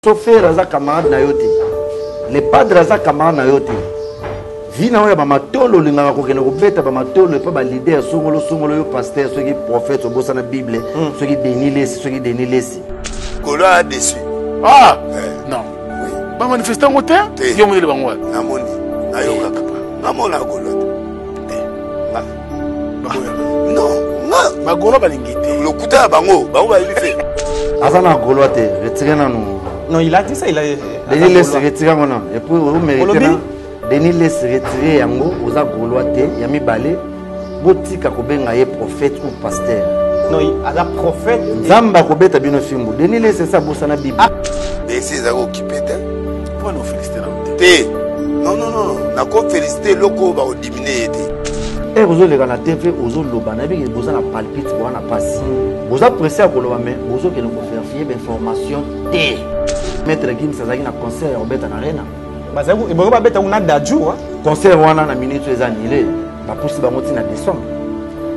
chauffeur aza camarade na yo te, le padre aza camarade na yo te. Vina oya ba matolo lingaka kokende kobeta ba matolo pa ba leader songolo songolo yo pasteur soki prophète obosa na Bible soki Denis Lesi. Kolo a déçu. Ah non. Oui. Ba manifestant ngote yo mo le bangwa. Namoni na yo kaka. Namona Kolo. Non, ma Kolo balingité. Le kuta bango ba life. Azana Kolo te, retiré na nous. Non, il a dit ça, il a Denis Lesi retiré ngona et puis vous méritez. Denis Lesi retiré yango oza Kolo te, yami balé. Botika kobenga ye prophète ou pasteur. Non, il a prophète. Zamba kobeta bino fimbo. Denis Lesi ça bossa na Bible. Mais c'est ça qui pète. Pourquoi nous féliciter là? Non. Na ko féliciter loko ba diminuer té. Et vous avez la TV, vous avez l'obana, vous avez la palpite, vous avez la passe. Vous avez pressé à Kolo, mais vous avez faire fier d'informations. Maître Kim, ça a un concert au Beta Arena. Il va pas bête un dadjou. Concert on a na minute les annulé. Pas possible à monter na décembre.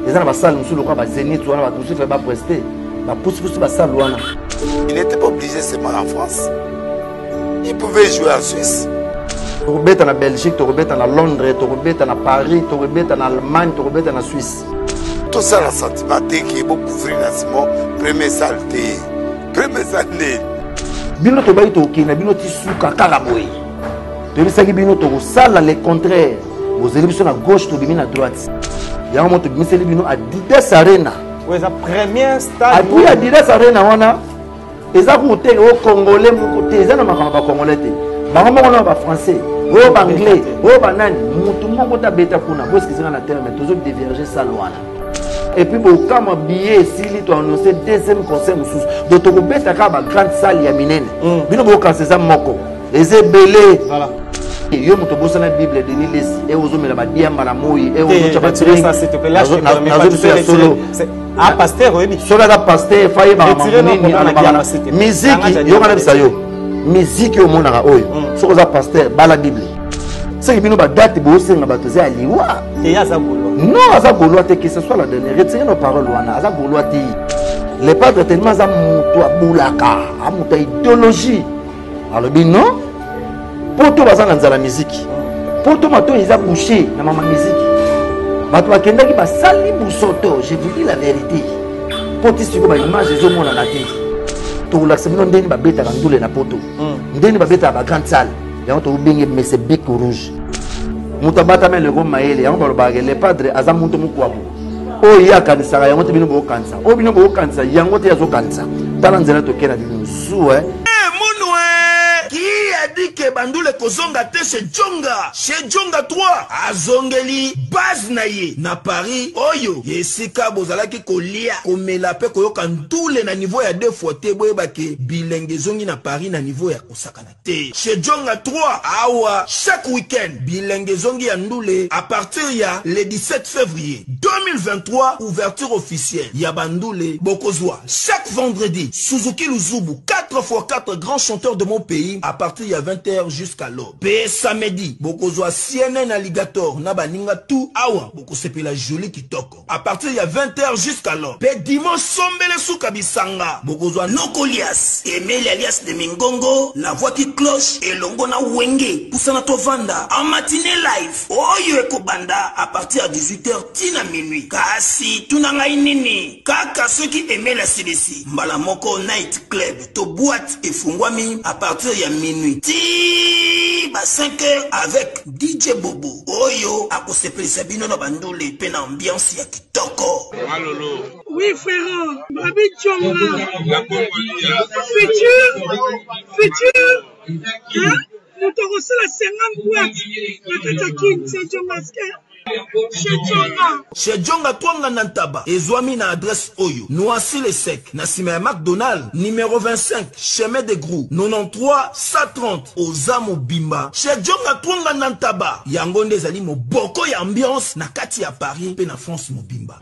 Les gens va salle nous le quoi va zénith ou on va tout se faire pas prester. Pas possible va salle ou Il n'était pas obligé seulement en France. Il pouvait jouer en Suisse. Tu rebêtes en Belgique, tu rebêtes en Londres, tu rebêtes en Paris, tu rebêtes en Allemagne, tu rebêtes en Suisse. Tout ça, le sentiment qui est beaucoup couvrir dans ce premier saleté. Premier saleté. Bino to baito ki na bino tisuka kala boy. To bisaki bino to sala le contraire. Vous allez sur la gauche, to bimi na droite. Ya mo to bimi seli bino à Didas Arena. Ouais, la première stade. À puis à Didas Arena wana. Eza côté au Congolais mon côté, eza na makamba Congolais te. Bango moko ba français. Oh anglais, oh banane, mutu moko ta beta kuna, parce qu'ils sont dans la terre mais toujours diverger ça loin. Et puis bon quand mon billet s'il tu annoncé deuxième concert mususu, donc to beta ka ba grande salle ya minene. Bino bo quand c'est moko. Les belé. Voilà. Yo mutu bossa na Bible Denis Lesi et ozo mela ba diamba na moyi et ozo chapa tirer ça s'il te plaît là je permets pas de faire solo. Ah pasteur oui. Solo da pasteur faye ba mamuni musique yo kana bisa yo. Musique au monde à oyo so ko za pasteur bala Bible c'est que bino ba date bo senga ba toza aliwa et ya za bolo non za bolo te que ce soit la dernière retirer nos paroles wana za bolo te les padres tellement za muto abulaka amuta idéologie alors bino poto bazana nzala musique poto mato ils a bouché na mama musique bato bakenda ki basali busoto je vous dis la vérité poto siko ba image zo mona na te to la semaine ndeni ba beta ka ndule na poto ndeni ba beta ba grande salle yango to benge mais c'est bec rouge mutabata mais le goma ele yango ba ba les padres aza muntu mukwabo o ya kanisa yango te bino bo kanisa o bino bo kanisa yango te yazo kanisa tala nzela to kera bino su Qui a dit que Bandoule Kozonga te chez Djonga 3 azongeli base naye na Paris oyo yesika bozalaki kolia komela pe koyoka ndule na niveau ya 2 fois te boyeba ke bilenge zongi na Paris na niveau ya kosakana te chez Djonga 3 awa chaque week-end bilenge zongi ya ndule à partir ya le 17 février 2023 ouverture officielle ya Bandoule Bokozwa chaque vendredi Suzuki Luzubu 4x4 grands chanteurs de mon pays à partir de 20h jusqu'à l'aube. Pe samedi, bokozwa CNN Alligator na baninga tout awa boko sepe la jolie kitoko. À partir de 20h jusqu'à l'aube. Pe dimanche sombele souka bisanga. Bokozwa Nokolias, Emile alias de Mingongo, la voix qui cloche et longo na wenge. Poussana tovanda en matinée live. Oyo ekobanda à partir de 18h tina minuit. Kasi tunanga inini. Kaka ceux qui aimaient la CDC. Mbala moko night club to boîte et fungwami à partir de minuit. Ti ba 5h avec DJ Bobo. Oyo akosepeli sabino na bandole pe na ambiance ya kitoko. Malolo. Oui frère, Babi Djonga. La Congolia. Futur. Hein? Nous t'avons reçu la 50 boîtes. La Katakin, c'est Djonga. Chez Djonga Twanga Nantaba, Ezwami na adresse Oyo, Noisy le Sec, Nassime McDonald, numéro 25, chemin de Grou, 93 130, Ozamo Bimba. Chez Djonga Twanga Nantaba, Yangonde Zali mo boko ya ambiance, na kati ya Paris, pe na France mo Bimba.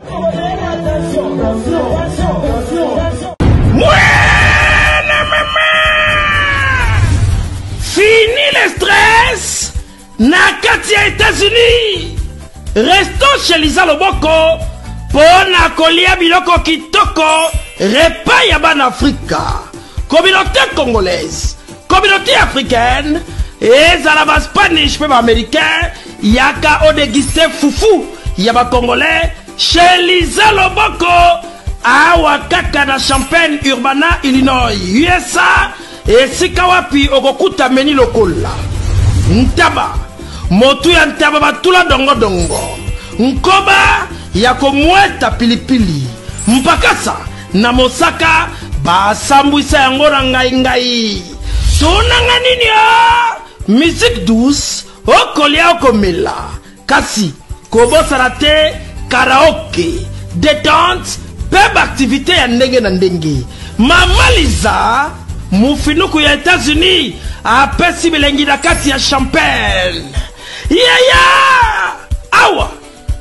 Fini le stress, na kati ya États-Unis. Restons chez Lisa Loboko pour na kolia biloko kitoko repas ya ban Afrika. Communauté congolaise, communauté africaine ezala ba Spanish pe ba américain yaka odegiste fufu ya ba congolais chez Lisa Loboko awa kaka na Champaign Urbana Illinois USA esika wapi okokuta meni lokola ntaba motu ya ntaba batula dongo dongo nkoba ya komweta pilipili mpakasa na mosaka basambwisa yango na ngai tonanga nini musique douce okolia okomela kasi kobosana te karaoke détente peba activité ya ndenge na ndenge Mama Liza mufinuku ya États-Unis apesi bilengi na kati ya Champagne awa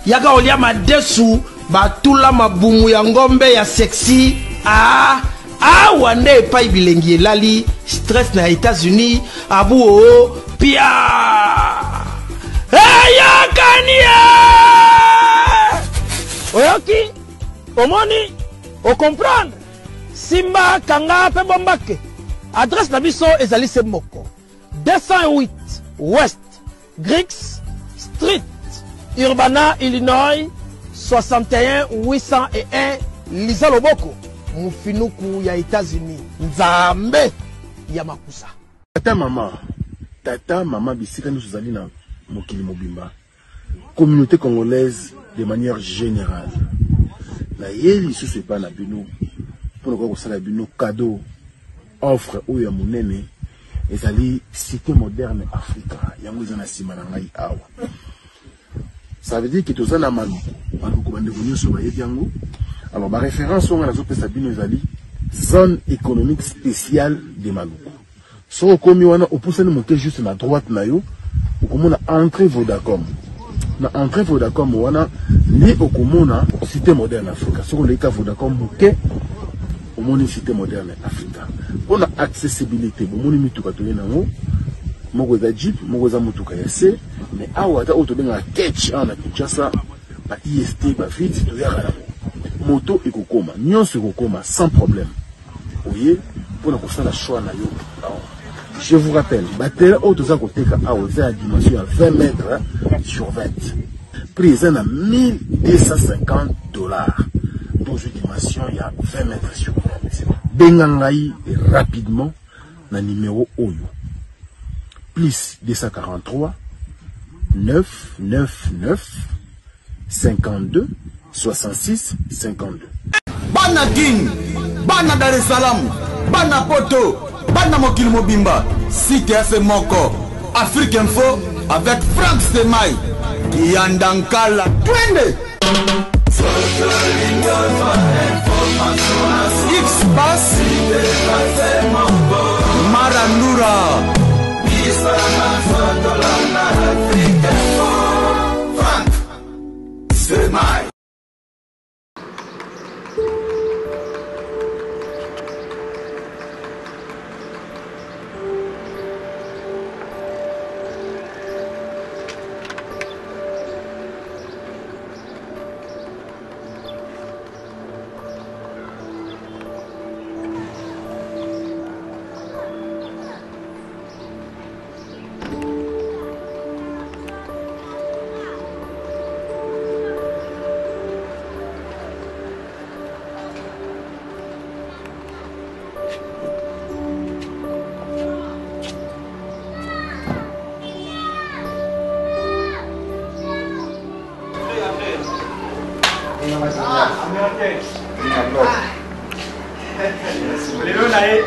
yaka olia madesu batula mabumu ya ngombe ya sexy awa nde epai bilengi elali stress na États-Unis abu pia yakania oyoki omoni o comprendre simba kanga pe bombake adresse na biso ezali se moko 208 West Griggs Street Urbana Illinois 61 801 Lisa Loboko mufinuku ya États-Unis nzambe ya makusa tata mama bisika nous zali na mokili mobimba communauté congolaise de manière générale la yeli sous pas na bino pour le kosala bino cadeau offre ou ya monene ezali cité moderne Africa yango ezana sima na ngai awa. Ça veut dire que tous en amalu maluku bande venu sur ba yango. Alors ma référence on a zo pesa bino ezali zone économique spéciale de Maluku. So komi wana opusani monter juste na droite na yo okomona entrée Vodacom. Na entrée Vodacom wana ni okomona cité moderne Africa. So le ka Vodacom moke omoni cité moderne Africa. On a accessibilité bomoni mituka to yenango moko za jeep moko za mutuka ya se mais awa ta auto benga catch ana Kinshasa ba IST ba vite to ya kana moto ekokoma nyonso ekokoma sans problème. Oye pour na kosala choix na yo. Je vous rappelle, batteur auto za koteka awa za dimension à 20 mètres sur 20. Prix à $1250 dans une dimension il y a 20 mètres sur 20. Bengangai rapidement na numéro Oyo. Plus 243 999 52 66 52. Bana King, Bana Dar es Salaam, Bana Poto, Bana Mokil Mobimba, Cité AC Moko, Afrique Info avec Frank Stemai, Yandankala, Twende. X-Bass, Marandura. Frank Stemai.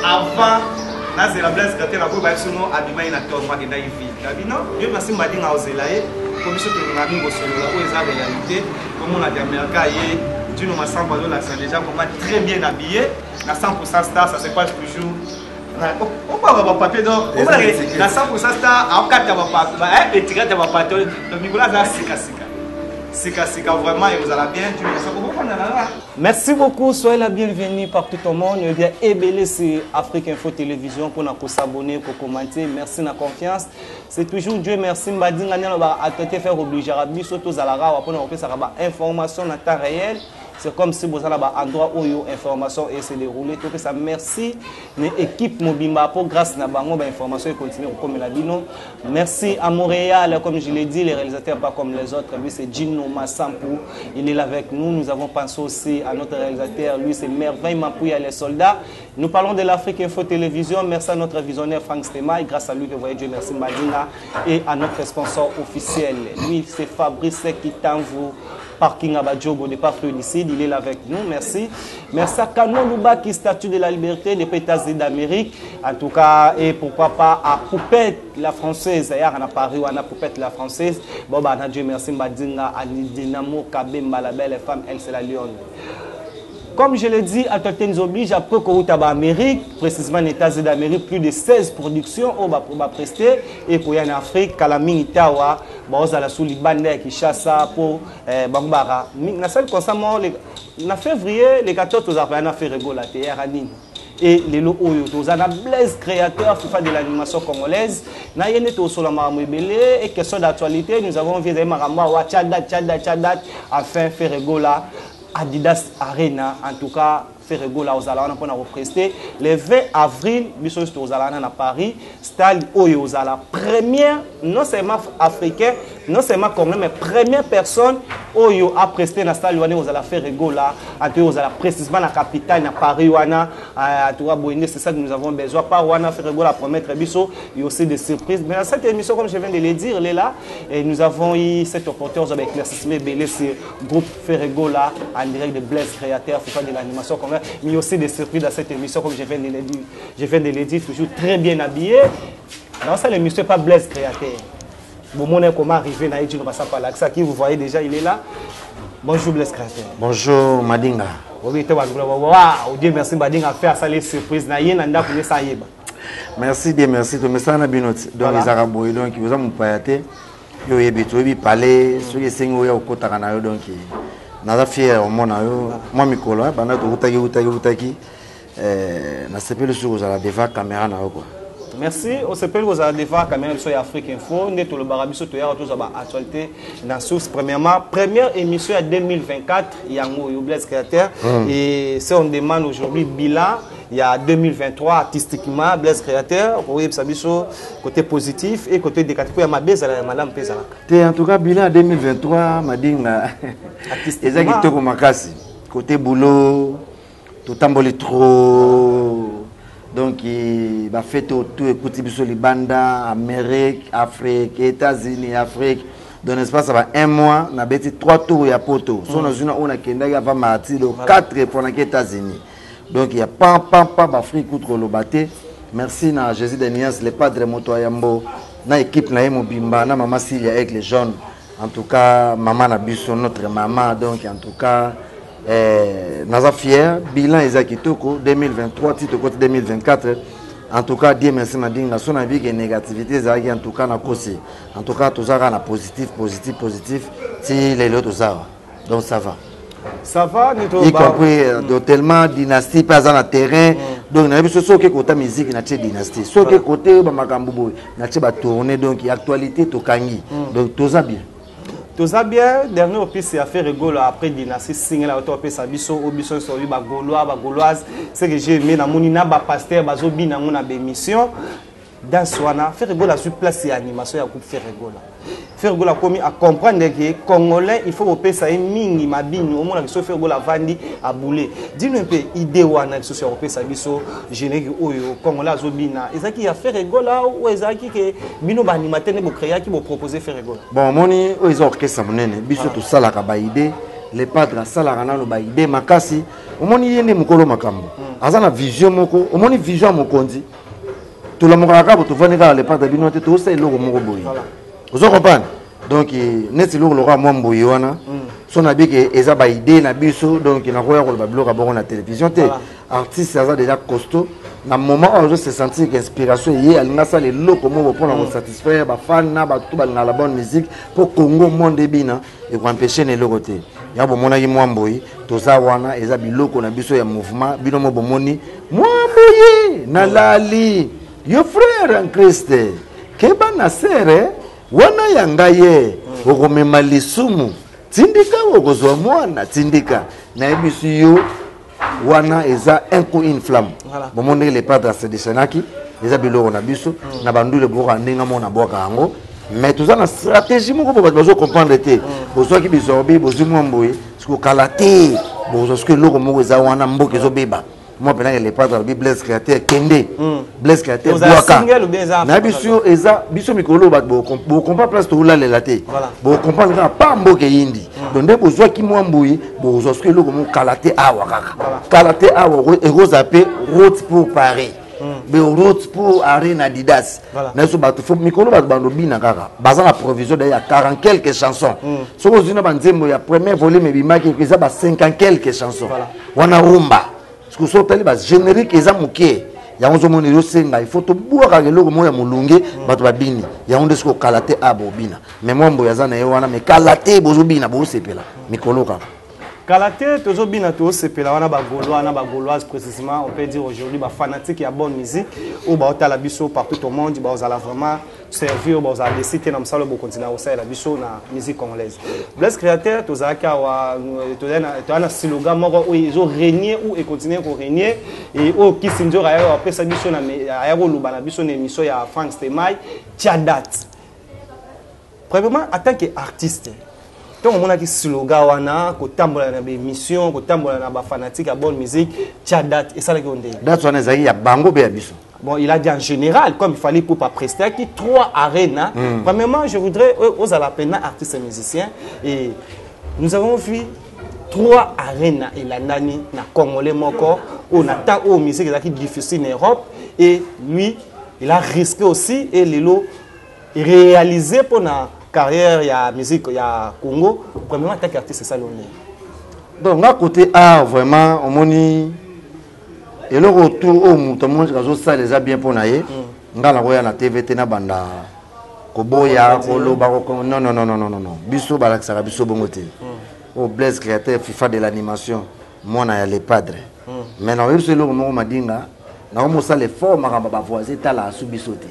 Avant, c'est la blague que tu as vu, c'est mon habillement et l'acteur, moi, qui est naïf. Dieu merci, m'a dit, à Ozelaye, comme je te l'ai dit, où est la réalité, comme on a dit, Dieu nous m'a semblé déjà, comment très bien habillé, la 100% star, ça se passe toujours. On va avoir papier d'or, on va la 100% star, en 4 papier, et tirer de papier, le Nicolas a Sika, vraiment, et vous allez bien. Merci beaucoup, soyez la bienvenue partout au monde. Et bien, c'est Afrique Info Télévision pour nous s'abonner, pour commenter. Merci de la confiance. C'est toujours Dieu merci. Mbadi ngani na ba atete faire obliger à biso to zalara pour nous faire information en temps réel. c'est comme si vous avez un endroit où l'information s'est déroulée. Donc ça merci l'équipe Mobimba pour grâce à Bango l'information continue comme la bino. Merci à Montréal, comme je l'ai dit, les réalisateurs pas comme les autres. Lui c'est Gino Massampou, il est là avec nous. Nous avons pensé aussi à notre réalisateur, lui c'est Merveille Mapouya les soldats. Nous parlons de l'Afrique Info Télévision. Merci à notre visionnaire Frank Stemaï, grâce à lui que vous voyez Dieu merci Madina, et à notre sponsor officiel. Lui c'est Fabrice Kitanvou, parking à Badjogo de partout d'ici, il est là avec nous, merci. Merci à Canon Louba qui statue de la liberté des États-Unis d'Amérique, en tout cas, et pourquoi pas à Poupette la française, d'ailleurs on a Paris, on a Poupette la française, bon bah Dieu merci Madina, à Dynamo, Kabemba, la belle femme, elle c'est la lionne. Comme je l'ai dit, Atoté nous oblige, après qu'on est en Amérique, précisément en États-Unis d'Amérique, plus de 16 productions on va prester. Et pour y aller en Afrique, Kalaming Itawa, on a sous les bandes qui chassent pour Bambara. Dans celle constamment, en février, les 14 on a fait rigoler la Anine. Et les lots on a Blaise créateur FIFA de l'animation congolaise. Nous avons sur la Maramouébélé et question d'actualité, nous avons vu des Maramawa, Tchadat, afin de faire rigoler. Adidas Arena, en tout cas, fait rigoler aux Alana pour nous prester. Le 20 avril, nous sommes aux Alana à Paris. Stade aux Alana. Première, non seulement africain, non seulement congolais, mais première personne Oyo a presté dans stade aux Alana fait rigoler. En tout cas, aux Alana précisément la capitale à Paris, Wana, à tout cas, c'est ça que nous avons besoin. Pas Wana fait rigoler pour mettre Bisso. Il y a aussi des surprises. Mais dans cette émission, comme je viens de le dire, elle est là. Et nous avons eu cette opportunité avec l'éclaircissement belé sur le groupe fait rigoler en direct de Blaise créateur, FIFA de l'animation congolaise. Mais il y a aussi des surprises dans cette émission, comme je viens de le dire. Je viens de le dire, toujours très bien habillé. Dans cette émission, pas Blaise créateur. Bon, mon comment arriver dans Edino Bassapalaxa, qui vous voyez déjà, il est là. Bonjour Blaise créateur. Bonjour Madinga. Waouh, Dieu merci Madinga faire ça les surprises. Merci Dieu merci. Tu me sens à binoti. Donc les Arabes, donc ils vous ont payé. Yo yebi parler, ceux qui sont au côté de donc. Naza fier au monde moi mikolo bana to utaki na sepeli sur za la deva caméra na quoi. Merci au sepeli aux a deva caméra sur Afrique Info ne to le barabiso to ya to za ba actualité na source premièrement première émission à 2024 yango yo Blaise créateur et si on demande aujourd'hui bilan il y a 2023 artistiquement Blaise créateur oui sabiso côté positif et côté négatif pour ya mabeza la madame Pezala. En tout cas bilan 2023 madinga ezaki toko makasi côté boulot tout tamboli trop donc ba fait tout écouter biso libanda Amérique Afrique États-Unis Afrique dans l'espace ça va un mois na beti 3 tours ya poto so na zuna on a kendaki avant mardi le 4 pour les États-Unis. Donc il y a pas Afrique contre le baté. Merci na Jésus de Nias, les padres Motoyambo, na équipe na Mobimba, na maman Silia avec les jeunes. En tout cas, maman Nabiso, notre maman. Donc en tout cas, naza fier. Bilan Ezakitoko 2023, titre côté 2024. En tout cas, Dieu merci Madinga. Son avis que négativité, en tout cas na kosi. En tout cas, tout ça na positif. Si les autres ça. Donc ça va. Ça va, y compris tellement dynastie pas dans le terrain. Donc on a vu ce que côté musique na dynastie. Ce que côté ba makambo na ba tourner donc actualité to kangi. Donc tout ça bien. Tout ça bien, dernier opus c'est affaire rigolo après dynastie single la auto opus abiso obiso sur lui ba gauloise, c'est que j'ai mis na monina ba pasteur ba zobi na mona bémission. Dans Swana, faire rigolo sur place et animation ya coupe faire rigolo. Faire rigolo comme à comprendre que Congolais il faut opérer ça mingi mabini au moins que faire rigolo vandi à bouler. Dis-nous un peu idée wana que sur opérer ça biso générique oyo Congolais azobina. Ezaki ya faire rigolo ou ezaki que bino ba animateur ne bo créer qui bo proposer faire rigolo. Bon moni o ils orchestre monene biso to sala ka ba idée les padres sala kana no ba idée makasi au moni yende mukolo makambo. Azana vision moko au moni vision mokondi. Tout le monde a vu les parts de binote tout ça logo moko boyi. Vous comprenez? Donc net logo lora mo mboyi wana. Son abi que eza ba idée na biso donc na koya ko ba bloka bon na télévision té. Artiste ça déjà costaud. Na moment où je se sentir inspiration yé alinga ça les loko mo pour nous satisfaire ba fan na ba tout ba na la bonne musique pour Congo monde bina et pour empêcher les logo té. Ya bo mona yi mo mboyi to za wana eza biloko na biso ya mouvement bino mo bomoni mo mboyi na lali. Yo frère en Christ, keba na sere wana yangaye okomema lisumu tindika okozwa mwana tindika na biso yo wana eza un coup une flamme bomone les padres séditionnaki eza biloko na biso na bandule boko ndinga mona boka yango mais tout ça na stratégie moko po bazo comprendre te bozwaki bisorbi bozimwa mboye siko kalate bozosque loko moko eza wana mboka ezobeba moi pendant les padres la Blaise Créateur kende Blaise Créateur boaka na biso eza biso mikolo ba bo comprendre place to la lelate bo comprendre ka pa mboka yindi donc nde bozwaki mwa mboye bozosque loko moko kalate awa kaka kalate awa egozape route pour Paris route pour Arena Adidas. N'est-ce pas? Il faut que bino kaka. Bazan la provision d'ailleurs 40 quelques chansons. Si vous avez un ya premier volume et bimaki ils ont 50 quelques chansons. Wana rumba. Ce que sont tali bas générique ils ont muké. Ya onzo moni yo senga il faut to boire ke loko moya mulunge bato babini. Ya onde ce ko kalate abo bina. Mais moi mbo yazana yo wana me kalate bozo bina bo sepela. Mikolo kaka. Kalate, toujours bien à tous, c'est que là, on a des Gauloises précisément, on peut dire aujourd'hui, des fanatiques qui ont bonne musique, ou des la biso partout au monde, ils ont vraiment servi, ils ont décidé de continuer à faire la biso dans la musique congolaise. Blaise Créateur, tu as un slogan où ils ont régné ou ils continuent à régner, et qui s'est dit, après ça, la biso, l'émission, il y a Frank Stemai, tu as date. Premièrement, en tant qu'artiste, donc on a qui slogan wana ko tambola na be mission ko tambola na ba fanatique à bonne musique tia date et ça les gonde date wana zaki ya bango be biso. Bon, il a dit en général comme il fallait pour pas prester qui 3 arènes. Premièrement, je voudrais aux alapena artistes et musiciens et nous avons vu 3 arènes et la nani na congolais moko on attend aux musique qui difficile en Europe et lui il a risqué aussi et lelo réalisé pour na carrière, il y a musique, il y a Congo. Premièrement, en tant qu'artiste, c'est ça l'honneur. Donc, à côté A, vraiment, on moni. Et le retour au mouton, ça les a bien pour naïe. On a la TVT na banda. Koboya, Kolo, Baroko. Non. Bisso, Balaksara, Bisso Bongote. Au Blaise Créateur, FIFA de l'animation. Moi, on a les padres. Maintenant, c'est le moment où m'a dit, on a les formes, on va voir, c'est là, sous Bissoté.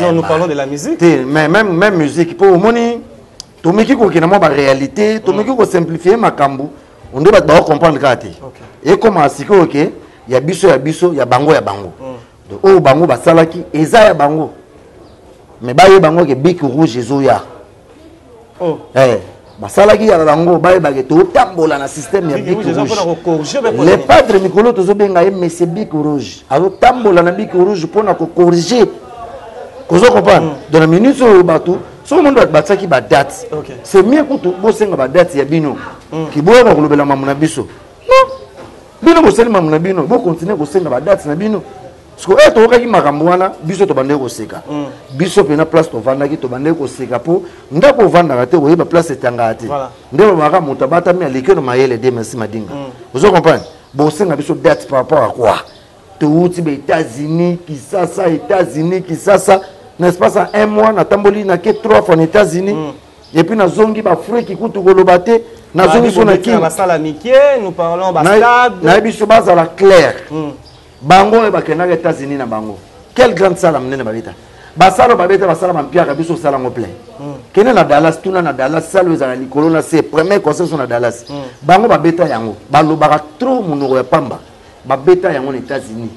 Non, nous parlons de la musique. Mais même musique, pour moni, tout le monde qui a la réalité, tout le monde qui simplifier ma cambo, on doit comprendre que et comme à ce que il y a biso, il y a bango. Donc, oh bango basalaki, eza ya bango. Mais ba ye bango ke bic rouge ezoya. Oh. Basalaki ya bango ba ye ba ke to tambola na système ya bic rouge. Les padres mikolo tozo benga ye mais c'est bic rouge. Alors tambola na bic rouge pour na ko corriger. Vous comprenez? Dans la minute où bateau, tout le monde va battre qui bat date. C'est mieux pour tout bosser ma date ya bino. Qui boit dans le mamuna biso. Non. Bino bosser mamuna bino. Vous continuez bosser ma date na bino. Parce que tu as qui marambuana biso to bande ko seka. Biso pena place to vanda ki to bande ko seka po. Ndako vanda kate ko yeba place etanga ate. Ndelo maka mutabata mi alike no mayele de merci madinga. Vous comprenez? Bosser na biso date par rapport à quoi? Tout les États-Unis, qui ça, n'est-ce pas ça, un mois, na tamboli na 3 fois aux États-Unis, et puis na zongi ba fruit qui coûte golobate, na zongi son na qui. Nous parlons bastade. Na biso baza la clair. Bango e ba kena États-Unis na bango. Quelle grande salle amene babita. Basalo babeta basala mampia ka biso sala ngo plein. Kena na Dallas, tuna na Dallas, salle za na likolo na c'est premier concert sur na Dallas. Bango babeta yango. Balo baka trop munoko ya pamba. Babeta yango aux États-Unis.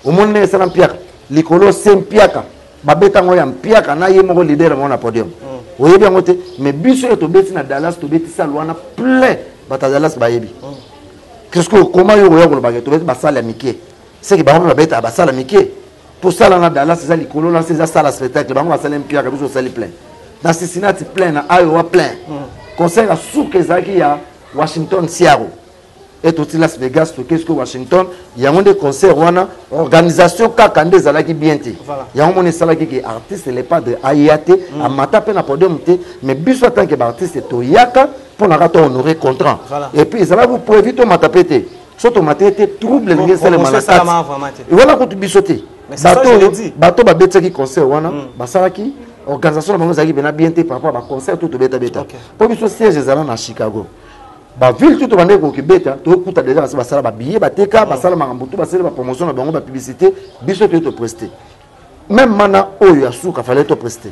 Au monde ne salam piaka. Likolo sem piaka. Babeta ngo ya piaka na ye moko leader mo na podium. Oyebi yango te mais biso to beti na Dallas to beti salwana plein bata Dallas bayebi. Qu'est-ce que comment yo yo ba to beti basala miké. C'est que bango babeta basala miké. Pour ça na Dallas c'est likolo là c'est ça la spectacle bango basala piaka biso sali plein. Dans Cincinnati plein na Iowa plein. Concert à souk ezaki ya Washington Seattle. Et tout Las Vegas, qu'est-ce que Washington, il y a des concerts, organisation kakande zalaki bien té. Il y a un salaki qui est artiste, les pas de Ayate, à matape na podium té, mais biso tant que artiste est toyaka pour na rato honorer contrat. Et puis ça va vous pour éviter matape té. Surtout matape trouble les c'est le malata. Et voilà quand tu bisoté. Bateau ba betaki concert wana, ba salaki organisation bango zaki bena bien té par rapport à concert tout beta beta. Pour biso siège zala na Chicago. Ba ville tout bande ko kibeta to kuta déjà basala ba billet ba teka basala makambutu basala ba promotion na bango ba publicité biso to prester même mana oyo asuka fallait to prester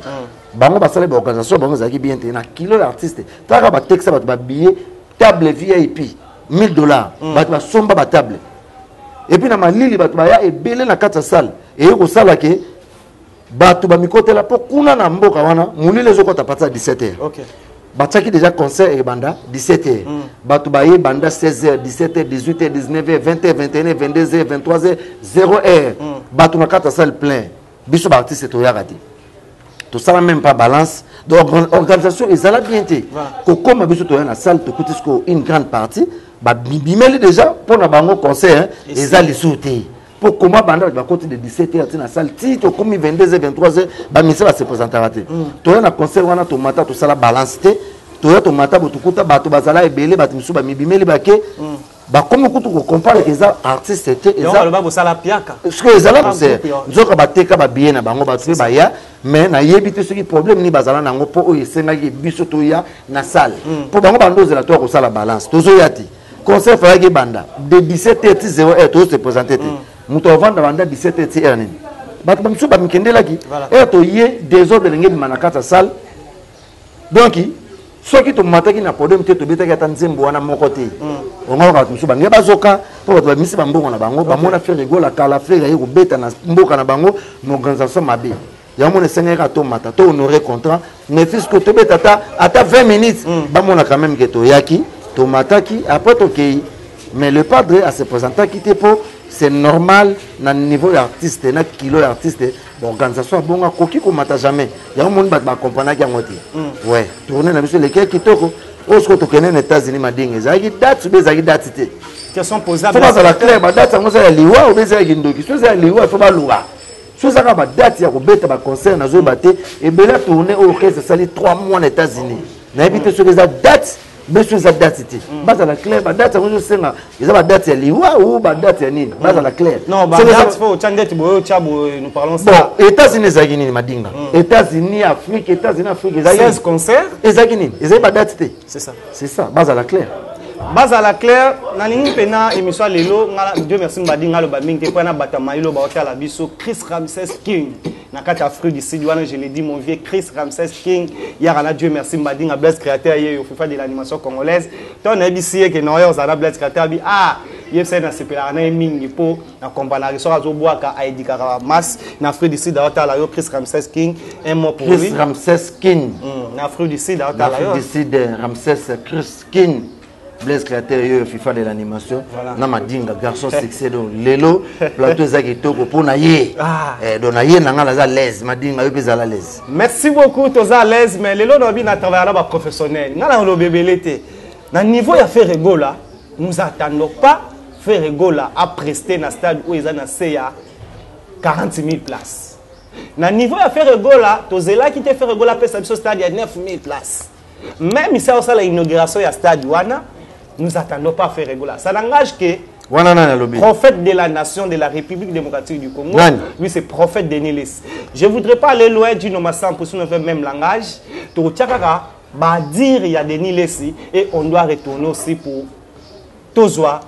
bango basala ba organisation bango zaki bien te na kilo l'artiste taka ba texte ba billet table VIP $1000 ba ba somba ba table et puis na malili ba ya ebele na kata salle et ko sala ke ba to ba mikotela po kuna na mboka wana mulile zoko tapata 17h. OK. Bataki déjà concert et banda 17h. Batu baye banda 16h, 17h, 18h, 19h, 20h, 21h, 22h, 23h, 0h. Batu na kata salle plein. Biso ba artiste to yarati. Tout ça même pas balance. Donc organisation ils ala bien té. Ko comme biso to na salle to koutisko une grande partie, ba bimeli déjà pour na bango concert, ils ali sauter. Pour comment banda va côté de 17h dans la salle ti to comme 22h 23h ba misa va se présenter raté to na concert wana to mata to sala balance te to to mata botukuta bato bazala ebele bato misu ba mibimeli ba ke ba comme kutu ko comparer que ça artiste te ça ba sala piaka ce que ezala concert nzoka bateka ba bien na bango ba tse ba ya mais na yebite ce qui problème ni bazala nango po o yesenga ki biso to ya na salle pour bango bandoze la to ko sala balance to zo yati concert fa ki banda de 17h 0h to se présenter te muto vanda banda 17h TR nini bato bamsu ba mikendela ki et to yé désordre ngé manakata salle donc soki to mataki na podium te to betaki ata nzembo wana moko te onga ka musu ba ngé bazoka po bato ba misi ba mbongo na bango ba mona faire rigola kala faire ye ko beta na mboka na bango no organisation mabe ya mona sengeka to mata to honorer contrat mais puisque to beta ata 20 minutes ba mona quand même que to yaki to mataki après to kei mais le padre a se présenter qui te po c'est normal na niveau artiste na kilo artiste l'organisation bonga koki ko mata jamais ya monde ba accompagner ki ngoti ouais tourner na biso lesquels kitoko osko to kenen États-Unis madinga zaki date be zaki date te question posable faut pas la clair ba date ngo za liwa ou be za kindoki so za liwa faut pas loura so za ka ba date ya ko beta ba concert na zo baté et bela tourner au orchestre sali 3 mois aux États-Unis na éviter ce que za date Monsieur za date ti baza la clair ba date ngo senga ils ba date ya liwa ou ba date ya nini baza la clair non ba date faut chandet boyo chabo nous parlons ça bon États-Unis zaki nini madinga États-Unis Afrique 16 concerts ezaki nini ezaki ba date ti c'est ça baza la clair na lingi pena émission lelo ngala Dieu merci mbadinga lo ba mingi ko na batama ilo ba otala biso Chris Ramses King na kata Afrique du Sud wana je l'ai dit mon vieux Chris Ramses King yara Dieu merci mbadinga bless créateur yé au FIFA de l'animation congolaise ton ebisi que no yo za bless créateur bi yebse na sepela na mingi po na compagnie so azo boaka a edikara mass na Afrique du Sud otala yo Chris Ramses King un mot pour lui Chris Ramses King na Afrique du Sud otala yo Afrique du Sud Ramses Chris King Blaise créateur FIFA de l'animation na madinga garçon sexy do lelo plateau za kitoko pona ye do na ye nanga la za l'aise madinga yo peza la l'aise merci beaucoup toza à l'aise mais lelo no bi na travailler là professionnel ngala lo bébélité na niveau ya faire rigola nous attendons pas faire rigola à prester na stade où ils na CA 40 000 places na niveau ya faire rigola tozela qui te faire rigola pesa biso stade ya 9 000 places même si ça la inauguration ya stade wana nous attendons pas faire rigola. Ça n'engage que prophète de la nation de la République démocratique du Congo. Lui, c'est prophète de Nélis. Je ne voudrais pas aller loin du nom pour si on fait le même langage. Tout va dire il y a des Nélis et on doit retourner aussi pour Tozoa.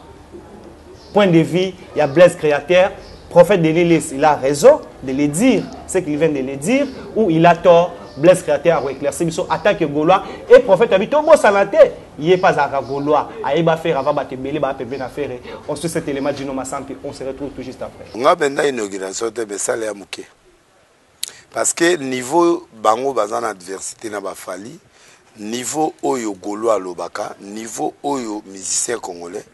Point de vue, il y a Blaise créateur. Prophète de Nélis, il a raison de le dire, ce qu'il vient de le dire, ou il a tort. Blaise créateur a éclairci attaque Gaulois et prophète habito bo sanate il est pas à Gaulois aïba faire avant battre belé ba pebe na faire on suit cet élément du nom Sampi on se retrouve tout juste après on a benda inauguration te besale ya muke parce que niveau bango bazana adversité na ba fali niveau oyo Gaulois lobaka niveau oyo musicien congolais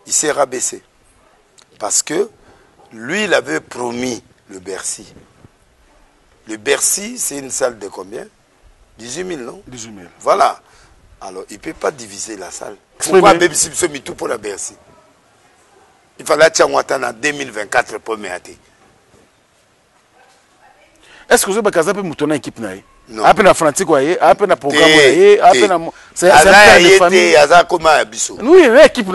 il s'est rabaissé parce que lui il avait promis le Bercy. Le Bercy, c'est une salle de combien? 18 000, non? 18 000. Voilà. Alors, il ne peut pas diviser la salle. Pourquoi BBC se met tout pour la Bercy? Il fallait attendre en 2024 pour me hâter. Est-ce que vous avez un peu de équipe? Non. Après la Frantique, après la programme, après la... C'est un plan de famille. Oui, l'équipe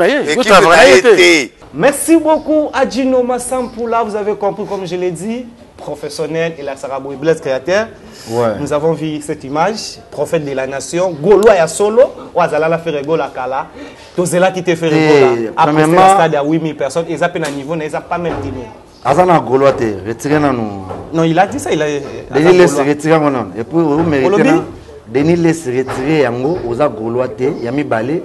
Merci beaucoup à Gino Massampula. Vous avez compris, comme je l'ai dit, professionnel et la Sarabou Blaise créateur. Ouais. Nous avons vu cette image, prophète de la nation, Gaulois et solo, Ouazala la fait rigola kala, Tozela qui te fait rigola. Après le stade à 8 000 personnes, ils ont un niveau, ils n'ont pas même 10 000. Azana Gaulois te retiré dans nous Non, il a dit ça, il a... Denis laisse retirer mon nom. Et puis, vous méritez... Denis laisse retirer yango, aux agoloité, yami balé,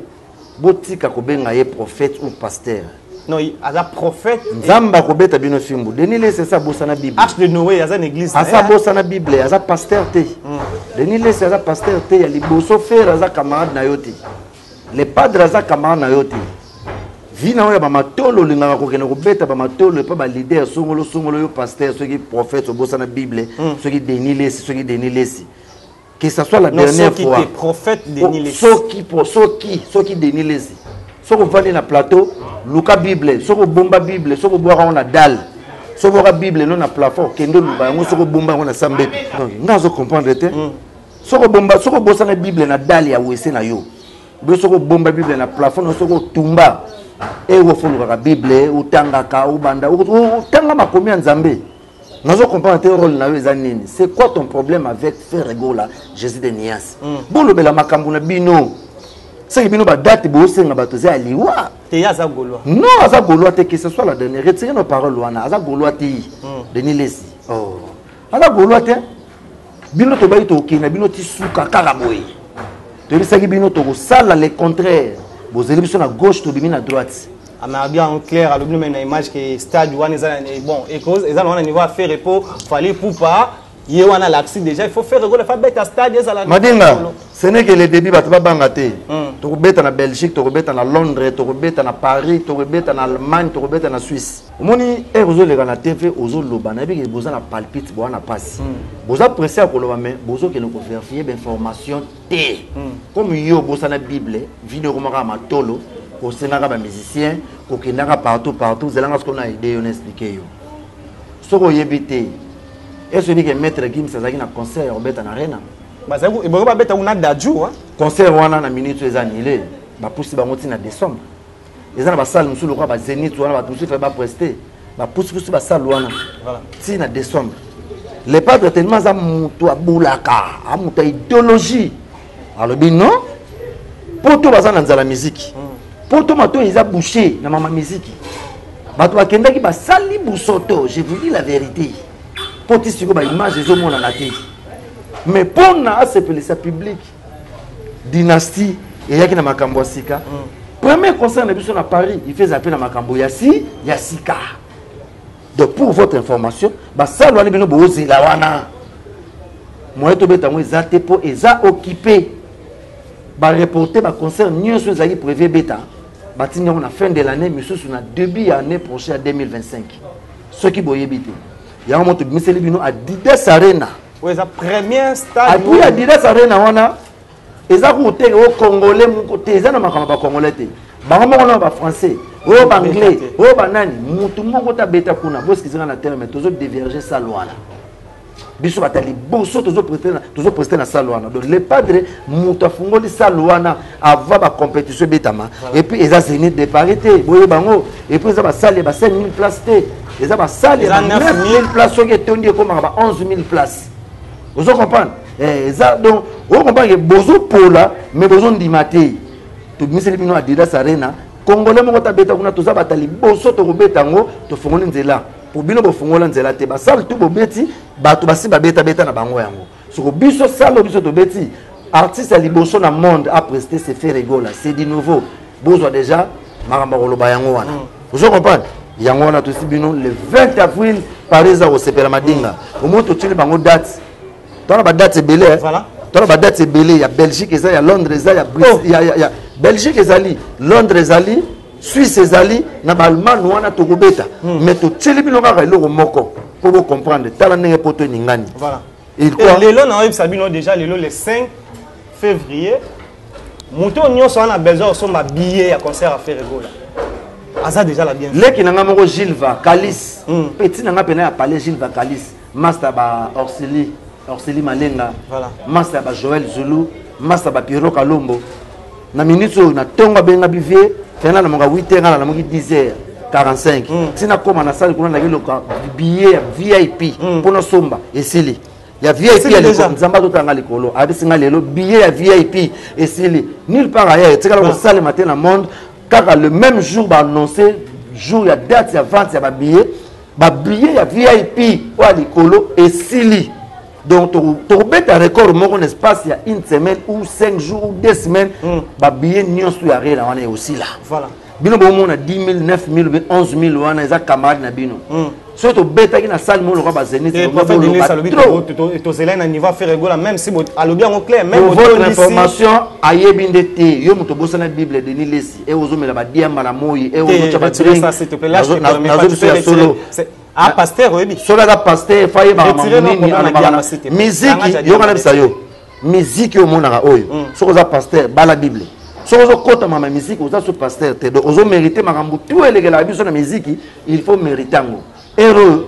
botika kobenga ye prophète ou pasteur. Non, il a un prophète. Zamba kobeta bino fimbo. Denis laisse ça bossa na Bible. Arche de Noé, il y a une église. Asa bossa na Bible, il y a un pasteur te. Denis laisse ça pasteur te, il y a les bosso frères, il y a camarade na yote. Les padres, il y a camarade na yote. Vina oya ba matolo lingaka kokena kobeta ba matolo pa ba leader songolo yo pasteur, ceux qui prophète bossa na Bible, ceux qui Denis laisse. Que ce soit la dernière fois. Qui prophète Denis Lessi. Ceux qui Denis Lessi. Ceux qui vont dans le plateau, Luka Bible, ceux qui bomba Bible, ceux qui boivent la dalle, ceux qui Bible, non na plafond, kendo luba, ceux qui bomba on a sambé. Non, vous comprenez te? Ceux qui bomba, ceux qui bossent la Bible na dalle ya wese na yo. Ceux qui bomba Bible na plafond, ceux qui tumba. Et vous font la Bible, ou tangaka, ou banda, ou tanga ma combien nzambe. Nous comprenons ton rôle. C'est quoi ton problème avec Frère Regola, Jésus de Nias? Bon, le bel Makambuna Bino. C'est que Bino va date pour se ngabatoze à Liwa. T'es Aza Gaulois. Non, Aza Gaulois, que ce soit la dernière. Retirez nos paroles, Aza Gaulois, Denis Lessi. Oh. Aza Gaulois, Bino to baito okina, Bino ti suka karaboy. Tu dis ça que Bino to sala le contraire. Vous allez sur la gauche, tu bimina à droite. Mais bien en clair, à l'objet d'une image qui est stade bon et cause, ils ont un niveau à faire repos, fallait pour pas, il y a un accident déjà, il faut faire rigoler, il faut mettre à stade. Madinga, ce n'est que le début, tu vas bangater. Tu vas mettre en Belgique, tu vas mettre en Londres, tu vas mettre en Paris, tu vas mettre en Allemagne, tu vas mettre en Suisse. Moni est aux les TV, aux autres lobana, avec les besoins de palpite, bois na passe. Vous appréciez à Colombe, vous avez nous vérifier l'information T. Comme yo, vous avez la Bible, vidéo comme un tolo. Au Sénat, les musiciens, au Kenya, partout, c'est là qu'on a aidé à expliquer. Ce qu'on a évité, est-ce que Maître Kim s'est dit un concert au Bétan Arena? Il va pas mettre un dadjou. Concert, on a une minute, ils ont annulé. Ils ont poussé en décembre. Ils ont salle, nous sommes au Zénith, on a poussé, fait pas prester. Ils ont poussé la salle, c'est en décembre. Les padres tellement à moutou boulaka, à moutou idéologie. Alors, non, pour tout, dans la musique. Pour tout matin, ils ont bouché dans ma musique. Je vous dis la vérité. Pour tout ce qui est image, ils ont la tête. Mais pour ce public, dynastie, et il y a qui Makambo Sika. Premier concert à Paris, il fait appeler Makambo Yassi, Yassika. Donc pour votre information, ça doit être occupé. Moi, ils ont occupé. Reporter le concert, nous sommes prévu bêta. On a fin de l'année, mais nous sommes début de l'année prochaine, 2025. Ce qui est bêta. Il y a un moment où nous à Adidas Arena. Oui, c'est la première stade. Et puis Adidas Arena, ils ont côté au Congolais, ils ont Congolais. Ils ont français, ils ont anglais, ils ont nani. Tout le monde a bêta kuna. Parce qu'ils ont la terre, mais tous ont divergé ça loin. Biso batali boso toujours prester na salwana. Donc les padres muta fungoli salwana avant la compétition betama et puis ils ont signé des parités boye bango et puis ils ont salé ba 5000 places té ils ont salé 9000 places qui tondi comme 11000 places. Vous comprenez? Donc on comprend que bozo pola mais bozo ndimate to miseli bino Adidas Arena Congolais mo ta beta kuna to za batali boso to betango to fungoli nzela. Pour bien fongola nzela te ba sal tout bobeti ba to basi ba beta na bango yango soko biso salo biso to beti artiste à liboso na monde a presté c'est fait rigola c'est du nouveau bozo déjà maramba koloba yango wana vous comprenez yango wana to sibino le 20 avril Paris au sepela madinga au moins to tili bango date dans la date belé voilà dans la date belé il y a Belgique il y a Londres il y a Belgique ezali Londres ezali Suisse ezali na Allemagne wana tokobeta mais to tsheli kaka eloko moko pour vous comprendre tala ndenge poto ningani voilà et lelo na Sabino déjà lelo le 5 février moto nyonso a besoin de son billet à concert à faire rigola asa déjà la bien leki nanga moko Gilva Kalis petit nanga pena ya parler Gilva Kalis master ba Orseli Malenga voilà master ba Joël Zulu master ba Pierrot Kalombo na minute na tonga benga bivie fena na monga 8h na mongi 10h45 tina koma na salle kuna na kilo billet VIP pour no somba esili ya VIP ya leko nzamba to tanga likolo abisinga lelo billet ya VIP esili nulle part ailleurs tika la salle matin na monde car le même jour ba annoncer jour ya date ya vente ya ba billet ba billet ya VIP ou à likolo et sili. Donc tu rebête un record mon espace il y a une semaine ou 5 jours ou 2 semaines ba billet nion sur ya rien on est aussi là. Voilà. Bino bo mon a 10 000, 9 000, 11 000 wana eza camarade na bino. So to beta ki na salle mo le ba zenit trop to zela na niveau faire rigolo même si alobi en clair même votre information ayebinde te yo moto bossa na Bible de ni lesi e ozomela ba diamba na moyi e ozo chaba drink ça s'il te plaît là je te permets pas de solo. Ah pasteur oui. Sola da pasteur faye ba mamuni ana musique yo kana bisa yo. Musique yo mona oyo. So za pasteur bala Bible. Si vous avez ma musique, vous avez pasteur, vous avez mérité ma tout la musique, il faut mériter. Et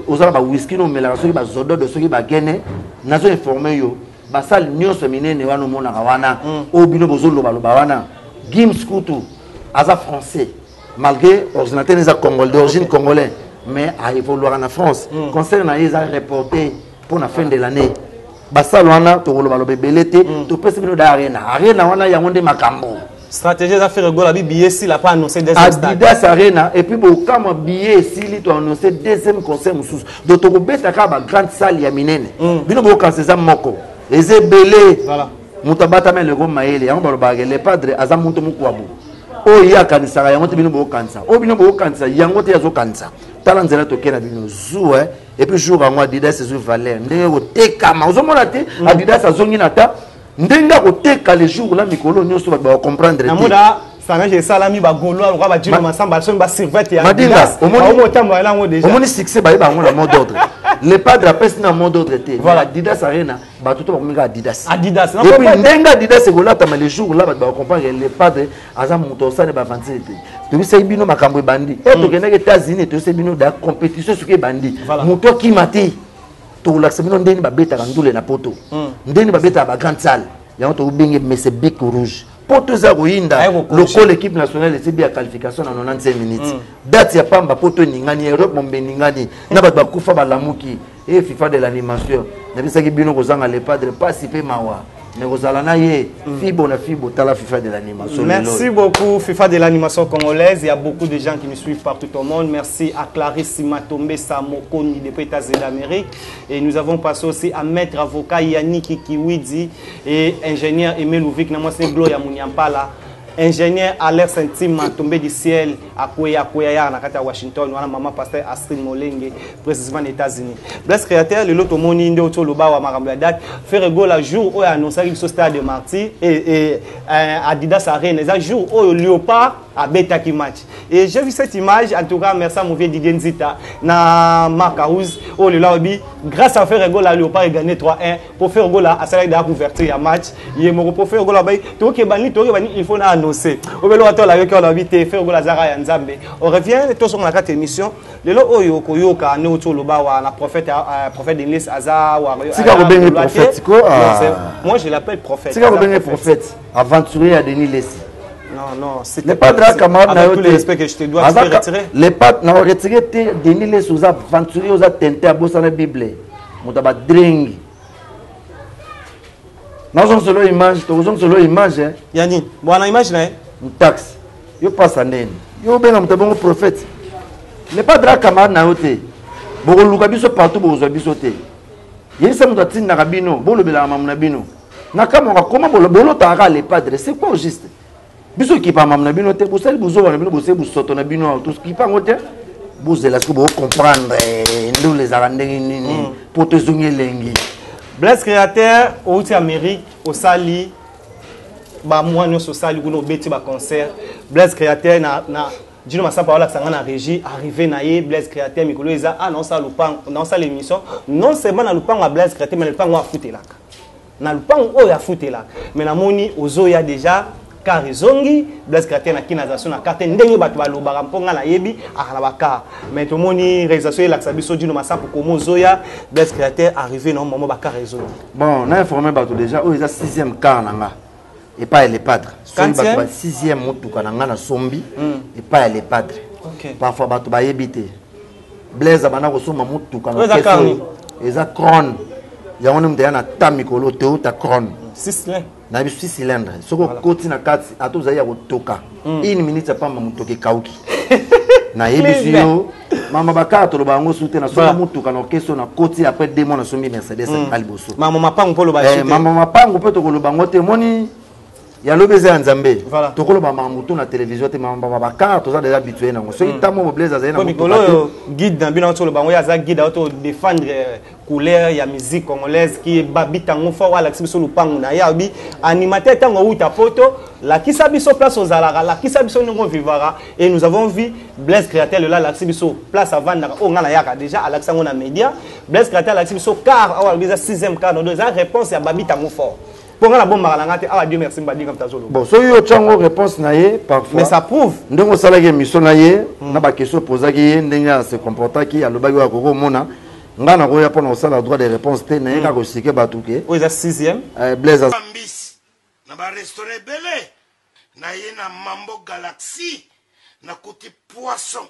vous avez whisky, vous avez des zodo de ceux qui ont vous avez informé, vous avez l'union féminine, vous avez obino bozolo balobawana, Gims Koutou, aza français, malgré l'ordinateur congolais d'origine congolais, mais a évolué en France. Concernant les reporté pour la fin de l'année. Basalwana, tu vas le belete, tu peux se faire d'arena. Arena, on a yamondé makambo. Stratégie à faire rigolo, billet si la pas annoncé des Adidas Arena et puis beaucoup comme billet si li to annoncé deuxième concert musus. Donc tu beta ka ba grande salle ya minene. Bino bo ka seza moko. Eze belé. Voilà. Mutabata men le go maele, yango ba le padre aza muntu mukwabu. O ya kanisa yango te bino bo kanisa. O bino bo kanisa yango te yazo kanisa. Tala nzela to kena bino zu et puis jour en Adidas se valeur. Ndenge ko tekama. Ozomona te Adidas azongi nata. Ndenga koteka les jours là mikolo nyonso ba comprendre te. Namuda sana je salami ba golo alwa ba dino masamba so ba servette ya. Madinga omo tamba la ngo déjà. Omoni succès ba ba ngona mot d'ordre. Les padres appellent na mot d'ordre te. Voilà Adidas Arena ba tout ba minga Adidas. Adidas. Et puis ndenga Adidas ko lata les jours là ba comprendre les padres aza muto sana ba vantir te. Tu sais bino makambo bandi. Et to kena ke États-Unis tu sais bino da compétition sur ke bandi. Muto ki mati. To la semino ndeni ba beta ngandule na poto. Ndeni ba beta ba grande salle. Yango to benge mais c'est bic rouge. Poto za ruinda local équipe nationale c'est bien qualification en 95 minutes. Date ya pamba poto ningani Europe mombe ningani na ba kufa ba lamuki et FIFA de l'animation. Na bisa ki bino kozanga les padres participer mawa. Merci beaucoup FIFA de l'animation congolaise. Il y a beaucoup de gens qui me suivent partout au monde. Merci à Clarisse Matombe Samokoni depuis les États-Unis d'Amérique. Et nous avons passé aussi à maître avocat Yannick Kiwidi et ingénieur Aimé Louvik. C'est Gloria Mouniampala. Ingénieur Alex Intime tombé du ciel à Koya à Washington, on a maman pasteur Astrid Molenge, précisément aux États-Unis. Bless créateur, le lot au monde indé autour de Bawa Marambladak, fait rigolo le jour où il a annoncé qu'il se stade de Marty et Adidas Arena, les jours où le Léopard a bêta qui match. Et j'ai vu cette image, en tout cas, merci à mon vieux Didier Nzita, na Marcaouz, où le lobby, grâce à faire rigolo, le Léopard a gagné 3-1 pour faire rigolo à celle de la couverture à match. Il est mort pour faire rigolo, il faut annoncer. On revient tous sur la carte émission. Le lot oyo koyoka ne autour loba na prophète prophète d'Église Aza ou prophète. Moi je l'appelle prophète. C'est quoi le prophète aventurier à Denis Lessi. Non, c'est pas de camarade. Avec tout le respect que je te dois, tu peux retirer. Les pattes n'ont retiré Denis Lessi aux aventuriers aux attentés à bosser la Bible. Moutaba drink. Nous avons solo image, nous avons solo image. Yani, bon on a image là. Une taxe. Yo passe en haine. Yo ben am tabon prophète. Les pas de camarade na yote. Bo luka biso partout bo zo biso te. Yeni sa muta tin na rabino, bo lo bela mam na bino. Na kama comment bo lo ta les padres, c'est quoi juste? Biso ki pa mam na bino te, bo sel bo zo na bino bo se bo soto na bino, tout ce qui pa ngote. Bo zela ce que bo comprendre ndou les arandeng ni pour te zungi lengi. Bless créateur au Amérique au Sali ba moi nous au Sali ko no beti ba concert Bless créateur na Dino Masamba wala sanga na régie arrivé na ye Bless créateur mikolo eza annonce à lupang dans sa l'émission non seulement na lupang à Bless créateur mais le lupang wa futelaka na lupang o ya futelaka mais na moni ozo ya déjà car zongi Bless créateur na kinazation na carte ndenge bato ba lobaka mponga na yebi akala baka mais to moni réalisation la sabiso Dino Masamba ko mozoya Bless créateur arrivé na moment ba car zongi bon on a informé bato déjà o eza 6e car nanga et pas les padres. Sombi bato 6e motuka nanga na sombi et pas les padres. Parfois bato ba yebité. Blaise bana ko soma motuka na keso. Eza crone. Ya on mde na tamikolo te ta crone. 6 cylindres. Na 6 cylindres. Soko koti na 4 atoza ya kotoka. 1 minute pa motoke kauki. na yebisu yo mama bakara to bango soute na soma mutuka na orchestre na koti après 2 mois na somi Mercedes aliboso mama mapango polo ba mama mapango pe to ko bango te moni ya lobeze ya nzambe to ko ba mamutu na télévision te mama bakara to za déjà habitué na so itamo Blaise azali na mutuka guide na bino to bango ya za guide auto défendre couleur ya musique congolaise qui babita ngo fort wala kibiso lupangu na yabi animateur tango uta poto la kisabiso place aux alara la kisabiso ngo vivara et nous avons vu Blaise Créateur là la kisabiso place avant na o ngana yaka déjà à l'accent na média Blaise Créateur la kisabiso car awal biza 6e car dans deux réponse ya babita ngo fort pour la bombe malangate ah Dieu merci mbadi comme tazolo bon so yo chango réponse na ye parfois mais ça prouve ndongo sala ke mission na ye na ba question poser ki ndenga se comporter ki alobaki wa koko mona ngana ko ya pona osala droit de réponse te na ye ka ko sike batuke o za 6e Blaise ambisi na ba restaurant belé na ye na Mambo Galaxy na côté poisson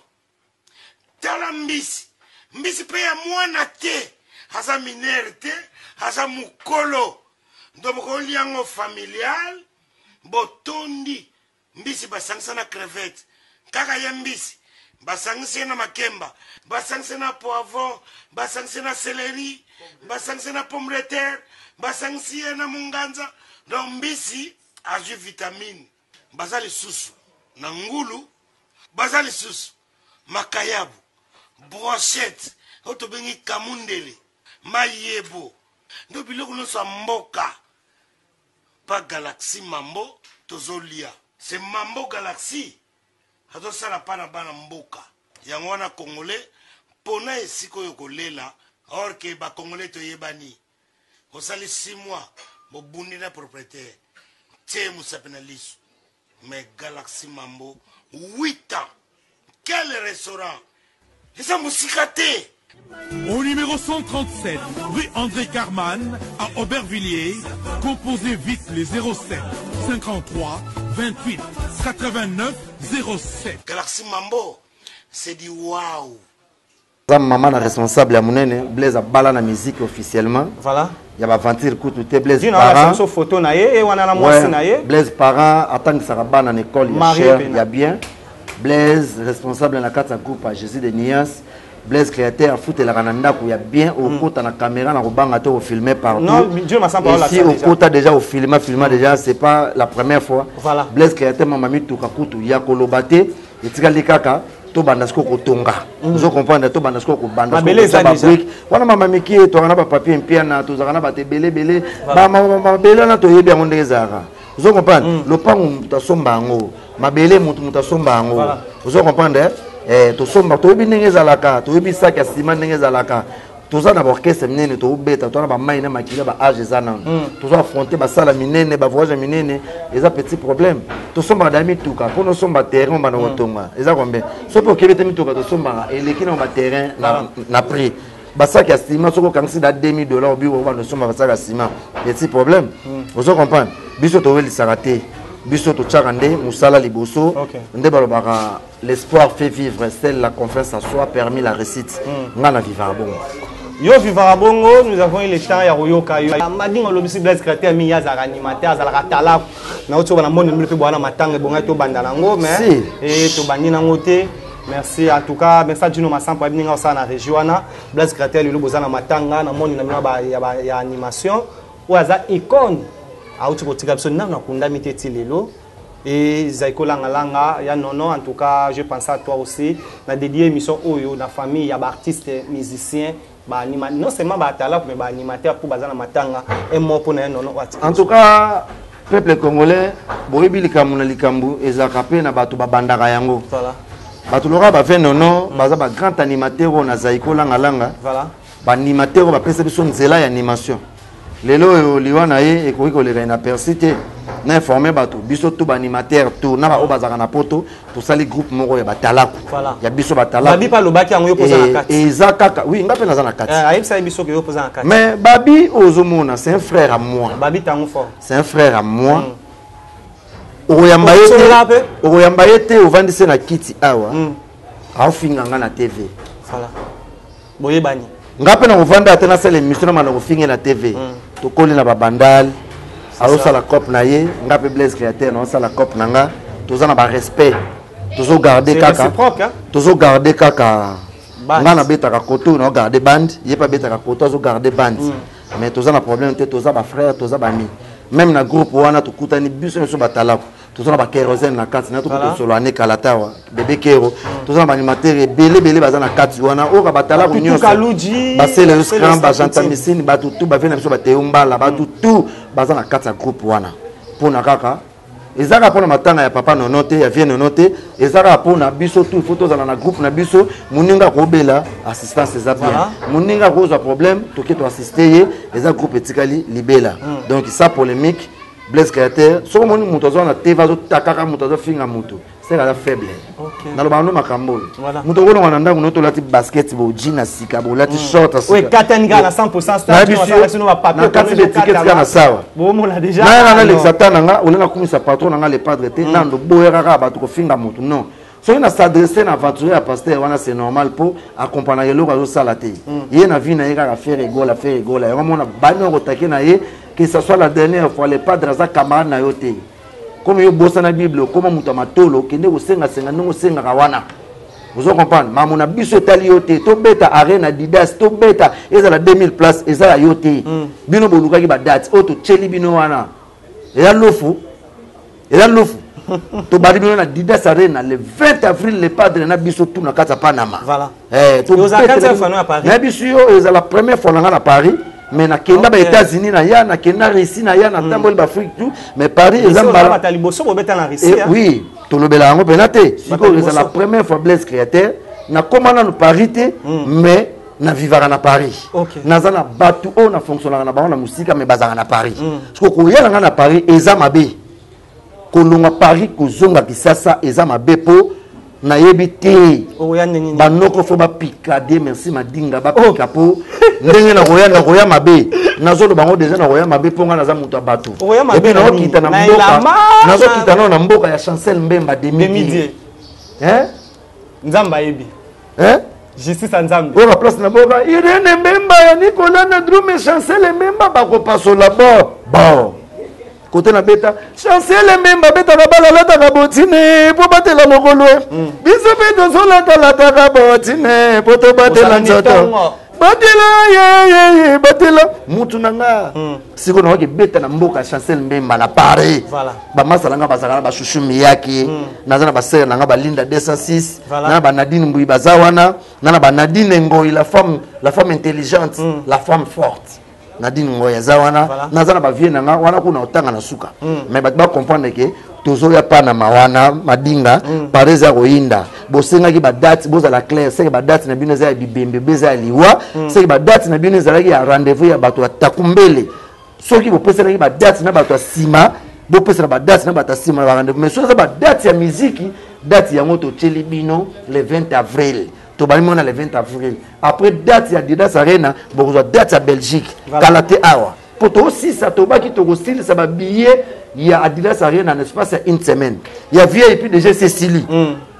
tala mbisi pe ya mwana te haza minere te haza mukolo ndoboko liango familial botondi mbisi basangisa na crevette kaka ya mbisi basangisa na makemba basangisa na poivron basangisa na céleri basangisa na pomme de terre basangisa na munganza donc mbisi ajoute vitamine bazali susu na ngulu bazali susu makayabu brochette otobengi kamundele mayebo ndo biloko nyonso mboka pas Galaxy Mambo tozolia c'est Mambo Galaxy atosala pana bana mboka yango wana congolais pona esiko yokolela or que ba congolais toyebani osali 6 mois bobundi na propriétaire te musapena lisu mais Galaxy Mambo 8 ans quel restaurant esa musika te. Au numéro 137, rue André Carman, à Aubervilliers, composez vite les 07 53 28 89 07. Galaxy Mambo, c'est du waouh. Maman est responsable à Mounene, Blaise a balé la musique officiellement. Voilà. Il y a aventure coup tout Blaise parent. Photo naie et on a la moitié naie. Blaise parent attend que ça va en école, il y a bien. Blaise responsable dans la carte groupe à Jésus de Nias. Blaise Créateur foot la rananda il y a bien au côté la caméra na robanga to filmer partout. Non, Dieu m'a senti ici au côté déjà au filmer déjà c'est pas la première fois. Voilà. Blaise Créateur mama mi tuka kutu ya kolobate etikali kaka to bandasko ko tonga. Vous comprenez to bandasko ko bandasko. Wana mama miki to kana ba papier mpia na to zakana ba tebele bele ba mama bele na to yebi ya monde ezaka. Vous comprenez le pango mutasomba ngo mabele mutasomba ngo. Vous comprenez to somba to yebi ndenge zalaka to yebi saki asima ndenge zalaka toza na orchestre minene to beta to na ba mai na makila ba age zana to zo affronter ba sala minene ba voyage minene eza petit problème to somba dami tuka pour no somba terrain ba na otonga eza combien so pour kebete mituka to somba eleki na ba terrain na prix ba saki asima soko kansi da $2000 bi wo ba no somba ba saki asima petit problème vous comprenez biso to weli sarate biso to tchakande musala liboso nde balobaka l'espoir fait vivre celle la confiance en soi permis la réussite ngana vivre bon yo vivre bongo nous avons eu le temps ya royoka yo madingo lobisi Blaise Créateur mi ya za animateur za la tala na oto bana monde mpe bwana matanga bonga to banda nango mais et to bandi nango te merci en tout cas merci Dino Massampo abinga osa na région na Blaise Créateur le bozana matanga na monde na mina ya animation ou za icône auti kotika biso na kunda miteti lelo et Zaiko Langa ya nono en tout cas je pense à toi aussi na dédié émission oyo na famille ya ba artiste musicien ba animateur non seulement ba tala mais ba animateur pour bazana matanga et mo pour na nono en tout cas peuple congolais boyebi likambu na likambu ezaka pe na bato babandaka yango voilà bato loka ba fait nono baza ba grand animateur na Zaiko Langa voilà ba animateur ba pesa biso nzela ya animation lelo liwana ye ekoki koleka inaperçu te na informer bato biso to ba animateur to na ba obazaka na poto to sali groupe moko ya batalaku ya biso batalaku babi pa lobaki yango yo poza na kati eza kaka oui ngape na za na kati ayebisa biso ke yo poza na kati mais babi ozomona c'est un frère à moi babi tango fort c'est un frère à moi okoyamba ye te ovandise na kiti awa aofinga nga na TV voilà boyebani ngape na ovanda ate nasala émission na mana kofinga na TV tokoli na babandal azosala cope na ye ngape Blaise Créateur na osala cope na nga toza na ba respect toujours garder kaka toujours garder kaka ngana betaka koto na garder band yé pas betaka koto toujours garder band mais tous un problème tous ba frère tous ba ami même na groupe wana to kutani biso so batala tous na ba kérosène na kati na to ko solo ane kalatawa bébé kero tous na ba animateur belé baza na kati wana o ka batala ko nyonso ba c'est le scram ba jantamissine ba tout ba vena biso ba teumbala ba tout baza na kati ya groupe wana pona kaka ezaka pona matanga ya papa nonote ya vie nonote ezaka pona biso tout photos na groupe na biso muninga ko bela assistance eza bien muninga ko za problème to ke to assister eza groupe etikali libela donc ça polémique Blaise Créateur so moni muto zo na teva zo takaka muto zo finga muto c'est la faible na lo bano makambo muto ko na ndanga no to lati basket bo jean sika bo lati short asika oui katanga na 100% star no va papier na kati de ticket kana sawa bo mo la déjà na l'exatana nga olena kumisa patron nga le padre te nando boyera ka ba to ko finga muto non so ina s'adresser na aventurier à pasteur wana c'est normal pour accompagner le zo sala te ye na vie na ye ka faire rigola yo mona bano ko take na ye que ce soit la dernière fois les padres za camarade na yote comme yo bossa na bible comme muto matolo kende ko senga no senga kawana vous comprenez mamuna biso tali yote to beta arena didas to beta ezala 2000 places ezala yote bino boluka ki ba date auto cheli bino wana et lofu to bari bino na didas arena le 20 avril les padres na biso tout na kata Panama voilà to aux accords à Paris na biso ezala la première fois na Paris mais na kenda ba États-Unis na ya na kenda Russie na ya na tamboli ba Afrique tout mais Paris ezamba ba taliboso bo beta na Russie oui to lobela ngo penate siko c'est la première fois Blaise Créateur na komana no Paris te mais na vivara na Paris naza na batu o na fonctionnera na ba na musique mais bazanga na Paris siko ko yela na Paris ezama be ko longa Paris ko zonga kisasa ezama be po na yebite banoko fo ba pikade merci madinga ba pika po ndenge na roya mabe nazolo bango déjà na roya mabe ponga naza muto abatu et bien na kita na mboka nazo kita na mboka ya Chancel Mbemba demi nzamba yebi justice nzambe o la place na boka Irene Mbemba ya Nicolas na Drume Chancel Mbemba ba ko passo là-bas bon côté na beta Chancel Mbemba beta na bala lata ka botine po batela mokolo biso pe dozo lata ka botine po to batela nzoto batela mutu nanga siko na wake beta na mboka Chancel Mbemba na Paris ba masala nga bazaka ba shushu miyaki nazana ba sere nanga ba Linda 206 na ba Nadine Mbuyi bazawana na ba Nadine Ngoyi la femme intelligente la femme forte Nadine Ngoyi zawana nazana ba vie nanga wana kuna otanga na suka mais ba comprendre que tozo ya pana mawana madinga pareza roinda bosenga ki ba date boza la claire c'est ba date na bino za bibembe beza liwa c'est ba date na bino za ya rendez-vous ya bato takumbele soki bo pesa na ba date na bato sima bo pesa na ba date na bato sima ba rendez-vous mais so za ba date ya musique date ya ngoto cheli bino le 20 avril to bali mona le 20 avril après date ya Didas Arena bo zo date ya Belgique kalate awa poto aussi ça to ba ki to style ça ba billet il y a Adidas Arena n'est-ce pas c'est une semaine il y a VIP déjà c'est Sili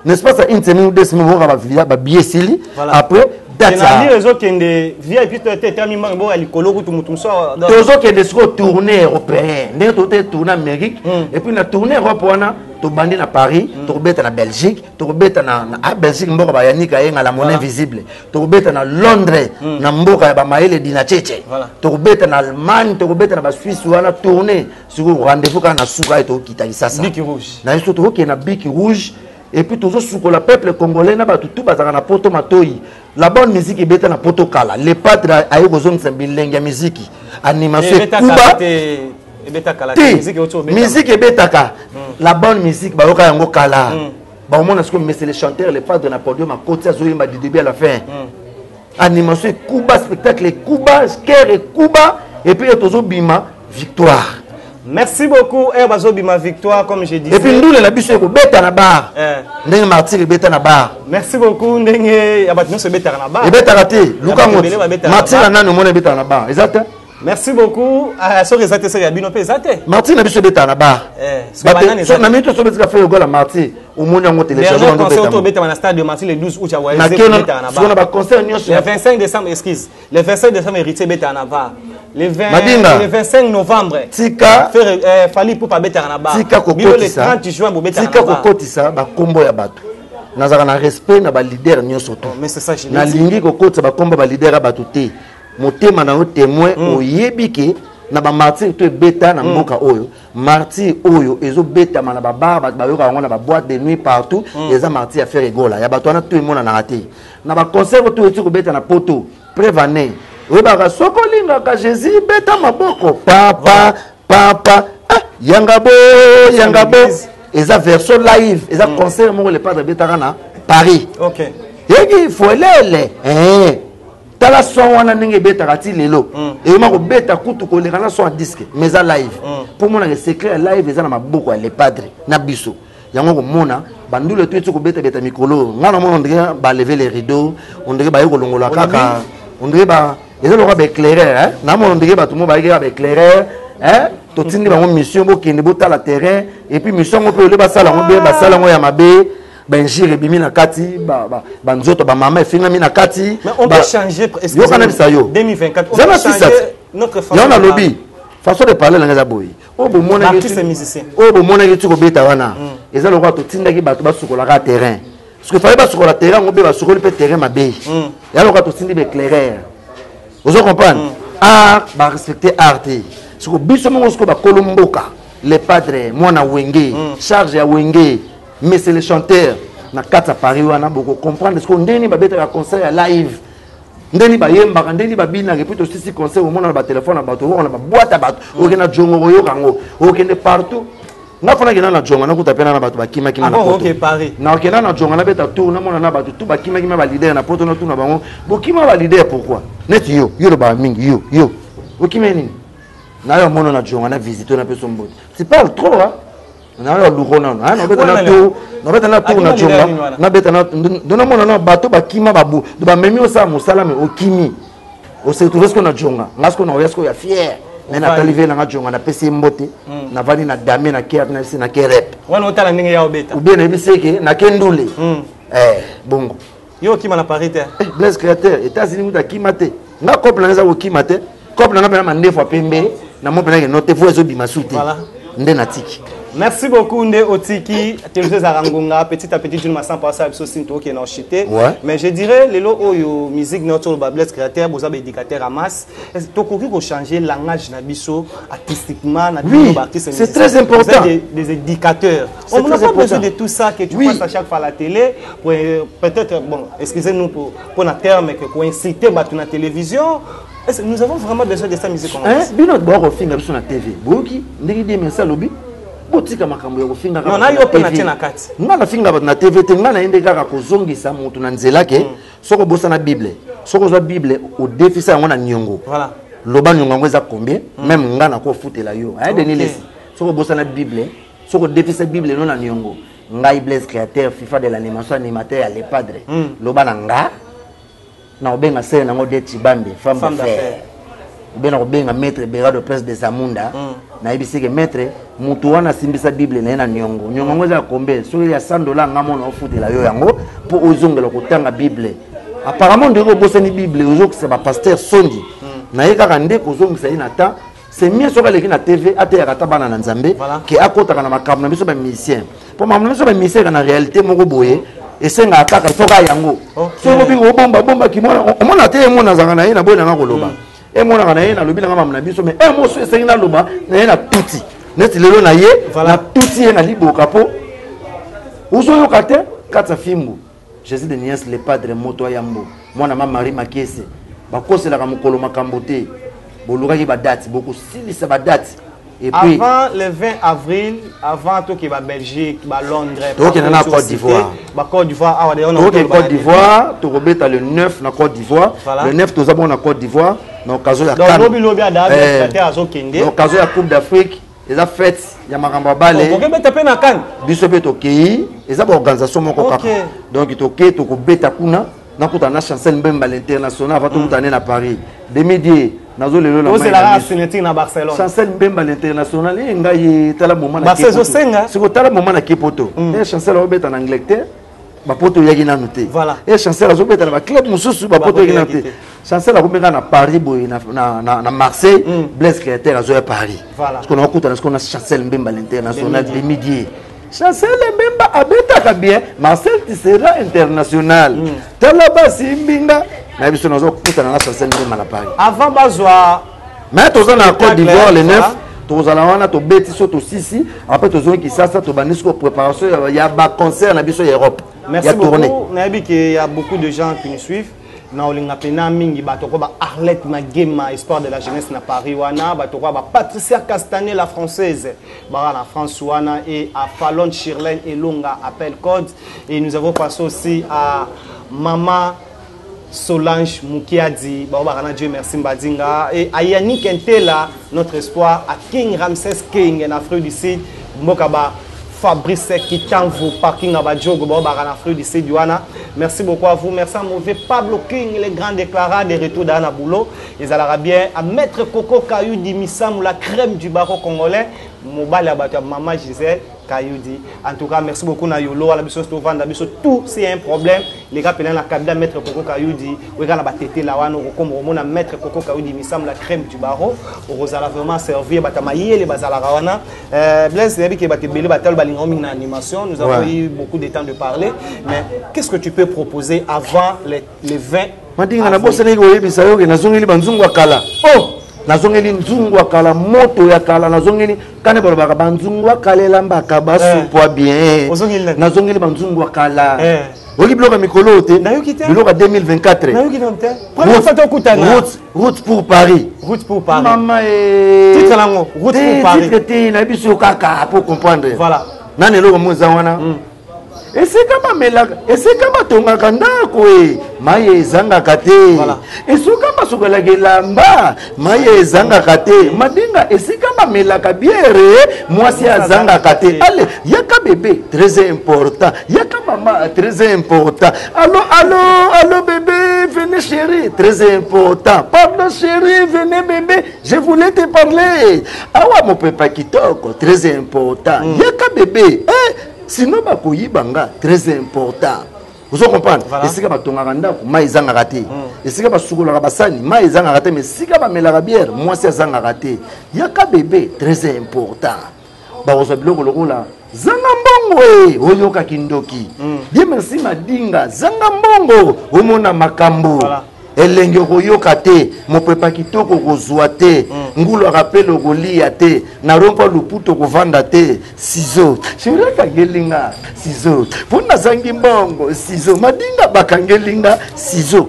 n'est-ce pas c'est une semaine ou 2 semaines on va ba billet Sili après date ça les autres qui des VIP to était terminé bon à l'écolo tout mutum so les autres qui des tournée européen n'est to tournée Amérique et puis la tournée européenne to bandi na Paris to beta na Belgique to beta na Belgique mboka ba yanika yenga la monnaie visible to beta na Londres na mboka ba maele dina cheche to beta na Allemagne to beta na ba Suisse wana tournée sur rendez-vous kana suka to kita isasa Bic rouge na surtout to ki na Bic rouge et puis toujours sur le peuple congolais na ba tout bazaka na poto matoi la bonne musique beta na poto kala les padres ayo kozong sembilenga musique animation kuba musique ebetaka la bonne musique bayoka yango kala ba omona ce que mais c'est les chanteurs les padres na podium à côté azoyemba du début à la fin animation kuba spectacle kuba sker et kuba et puis tozo bima victoire. Merci beaucoup Bazo bima victoire comme je disais. Et puis nous la biso ko beta na bar ndenge martyr beta na bar. Merci beaucoup ndenge abatino se beta na bar. Et beta raté luka ngoti martyr na no mona beta na bar exact. Merci beaucoup. So rezate se ya bino pe zate. Martin na biso beta na ba. So na minute so beta faire gola Martin. Au monde ngo télécharger on concert to beta na stade de Martin le 12 août ya beta na ba. So na ba concert nyonso. Le 25 décembre excuse. Le 25 décembre héritier beta na ba. Le 25 novembre. Tika. Fali pour pas mettre en bas. Tika kokotisa. Le 30 juin pour mettre en bas. Tika kokotisa ba kombo ya bato. Nazaka na respect na ba leader nyoso to. Mais c'est ça je na lingi kokotisa ba kombo ba leader ba te. Motema na témoin oyebike na ba martyr to beta na mboka oyo. Martyr oyo ezo beta na ba bar ba yoka ngona ba boîte de nuit partout. Eza martyr à faire rigola. Ya bato na tout le monde na raté. Na ba concert to eti ko beta na poto. Prévaner. Oui, bah, sokolinga ka Jésus beta maboko papa yangabo eza version live eza concert mo le padre beta na Paris. OK. Yegi folele tala son wana ndenge beta kati lelo et ma ko beta kutu ko le kana son disque mais za live pour mona le secret live eza na maboko ya le padre na biso yango ko mona bandule tu ko beta mikolo ngana mona ndenge ba lever les rideaux on ndenge ba yeko longola kaka on dirait ba ils ont le éclaireur na mon ndenge ba tout monde ba éclaireur to tindi ba mission bo kende bo ta la terrain et puis mission ko pe le ba sala ngo be ba sala ngo ya mabe ben jire bimi na kati ba nzoto ba mama finga mi na kati mais on peut changer yo kana bisa yo 2024 on peut changer notre façon yo na lobby façon de parler la ngaza boy o bo mona artiste musicien o bo mona ki tu ko beta wana ils ont le droit to tinda ki ba to ba sukola ka terrain parce que fallait pas sur la terrain on peut pas sur le terrain ma bé et alors quand on dit éclaireur vous comprenez art ba respecter art ce que biso mo ce que ba kolomboka les padres mwana wenge charge ya wenge mais c'est les chanteurs na kata Paris wana boko comprendre ce que ndeni ba beta concert ya live ndeni ba yemba ndeni ba bina et puis aussi concert au monde na ba téléphone na ba to on ba boîte à bato o kena jongo yo kango o kende partout nga fana kena na jonga na kutapena na bato bakima kima na poto. OK Paris. Na kena na jonga na beta tour na mona na bato tout bakima kima ba leader na poto na tout na bango. Bokima ba leader pourquoi? Net yo le ba mingi yo. Okima nini? Na yo mona na jonga na visiter na peso mbote. Tu parles trop hein. Na yo lukona na na beta na tour, na beta na tour na jonga. Na beta na dona mona na bato bakima babu. Ba memi o sa musala me okimi. O se trouver ce qu'on a jonga. Ngasko na oyasko ya fier. Mais na talivé na jonga na pesi mbote na vani na dame na kia na si na kerep wana otala ndenge ya obeta ou bien na biseke na kendule bongo yo kima na parité Blaise Créateur États-Unis muta kimate nga couple na za ko kimate couple na na ndefu pembe na mo pena ke note fo ezo bimasuti voilà nde na tiki. Merci beaucoup Nde Otiki, Télévisé Zarangonga, petit à petit, je ne m'en sens pas ça, qui est chuté. Mais je dirais, les lots où musique notre Blaise Créateur, vous avez éducateur à masse. Tu as changer le langage nabiso artistiquement. Oui, c'est très important. Vous êtes des éducateurs. On n'a pas besoin de tout ça que tu passes à chaque fois à la télé. Peut-être, bon, excusez-nous pour un terme, pour inciter la télévision. Nous avons vraiment besoin de cette musique. Bien, on va faire sur la TV. Boki, ndiki mais ça lobby. Botika makambo ya kofinga non na yo pe na tena kati ngana finga na TV te ngana ende kaka kozongisa mutu na nzela ke soko bosa na Bible soko za Bible au déficit ngona nyongo voilà loba nyongo ngweza combien même ngana ko futela yo ay deni lesi soko bosa na Bible soko déficit Bible non na nyongo ngai Blaise Créateur FIFA de l'animation animateur ya les padres loba na nga na obenga sere na ngo de Tibambe femme d'affaires obenga obenga maître Bera de presse de Zamunda na ibisi ke maître mutu wana simbisa Bible na nyongo nyongo ngoza kombe so ya $100 ngamo na ofutela yo yango pour ozongela kotanga Bible apparemment ndeko bosani Bible ozo que ba pasteur sondi na yeka kande kozongisa ina ta c'est mieux sur les na TV ate ya kata bana na Nzambe ke akota kana makambo na biso ba musicien pour ma biso ba musicien na réalité moko boye esenga ataka soka yango so bingo bomba kimona omona te mona zanga na ina boye na ngakoloba et mon anaïe na lobi na ngama biso mais un mot c'est na loba na na tuti neti lelo na ye na tuti na liboka po uzo yo kate kata fimbu Jésus de Nias le padre moto yambo mwana mama Marie Makese bakose la kamukolo makambote boluka ki ba date beaucoup silisa ba date et puis avant le 20 avril avant tout qui va Belgique ba Londres donc il y en a Côte d'Ivoire ba Côte d'Ivoire ah on donc Côte d'Ivoire to robeta le 9 na Côte d'Ivoire le 9 to zabon na Côte d'Ivoire donc kazo ya donc lobby ada azo kende donc kazo ya Coupe d'Afrique les a fait ya makamba balé donc beta pe na kan biso pe to kei eza ba organisation moko kaka donc to kei to ko beta kuna na kuta na Chancel Mbemba l'international va to kuta na Paris 2010 nazo lelo la c'est la signature na Barcelone Chancel Mbemba l'international ngai tala moment na Barcelone senga siko tala moment na Kipoto Chancel obeta na Angleterre bapoto yaki nanu te voilà et chancel azobeta na club mosusu bapoto yaki nanu te chancel akomeka na Paris boye na Marseille Blaise Créateur azoya Paris parce qu'on a okuta na skona Chancel Mbemba l'international de midi Chancel Mbemba abetaka bien Marcel Tissera international tala basi mbinga na biso nazo okuta na Chancel Mbemba na Paris avant bazwa mais toza na Côte d'Ivoire le 9 tozala wana to beti so to sisi après tozo ki sasa to banisco préparation ya ba concert na biso Europe. Merci beaucoup. Nabi qu'il y a beaucoup de gens qui nous suivent. Na olinga pena mingi batoko ba Arlette Magema espoir de la jeunesse na Paris wana batoko ba Patricia Castanet la française ba na France wana et à Fallon Chirlène et Longa appel code et nous avons passé aussi à Maman Solange Mukiadi, Dieu merci Mbadinga et à Yannick Entela, notre espoir, à King Ramses King en Afrique du Sud, Mokaba Fabrice Kitanvo, Parking Abadjogo, en Afrique du Sud, Yuana. Merci beaucoup à vous, merci à mauvais Pablo King, les grands déclarants des retours d'Anna Boulot, ils allaient bien à Maître Coco Kayou Dimissam, la crème du barreau congolais, Mobile Abatua, Maman Gisèle. Kayoudi. En tout cas, merci beaucoup na Yolo, la biso Stovan, la biso tout c'est un problème. Les gars pendant la cabine Maître Coco Kayoudi, ou gars la batete la wano comme on a Maître Coco Kayoudi, mi semble la crème du barreau. Au a vraiment servi batamaye les bazala rawana. Blaise Nebi qui batte belé batal balingoming na animation. Nous avons eu beaucoup de temps de parler, mais qu'est-ce que tu peux proposer avant les 20 Madinga na bossa ngi oyebi sayo ke nazongeli banzungu akala. Oh nazongeli nzungu akala moto ya kala nazongeli kana balobaka banzungu akala lambaka basupwa bien nazongeli banzungu akala oki bloka mikolo te bloka 2024 route pour Paris maman titre lango route pour Paris titre na biso kaka pour comprendre voilà nani loko moza wana esika melaka esika batongaka ndako maye ezangaka te esuka basokolaka elamba maye ezangaka te madinga esika bamelaka biere mwasi azangaka te ale yaka bébé très important yaka mama très important allo bébé venez chérie très important pardon chérie venez bébé je voulais te parler awa mon papa kitoko très important yaka bébé sinon bakoyibanga très important vous comprenez esika batongaka ndako mai ezangaka te esika basukolaka basani mai ezangaka te mais esika bamelaka bière mwasi azangaka te yaka bébé très important bakozwa biloko lokola zanga mbongo oyokaki ndoki bien merci madinga zanga mbongo omona makambo elenge koyoka te mopepa kitoko kozwa te ngulu akapelo kolia te na rompa luputo kovanda te sizo shiraka gelinga sizo pona zangi mbongo sizo madinga bakangelinga sizo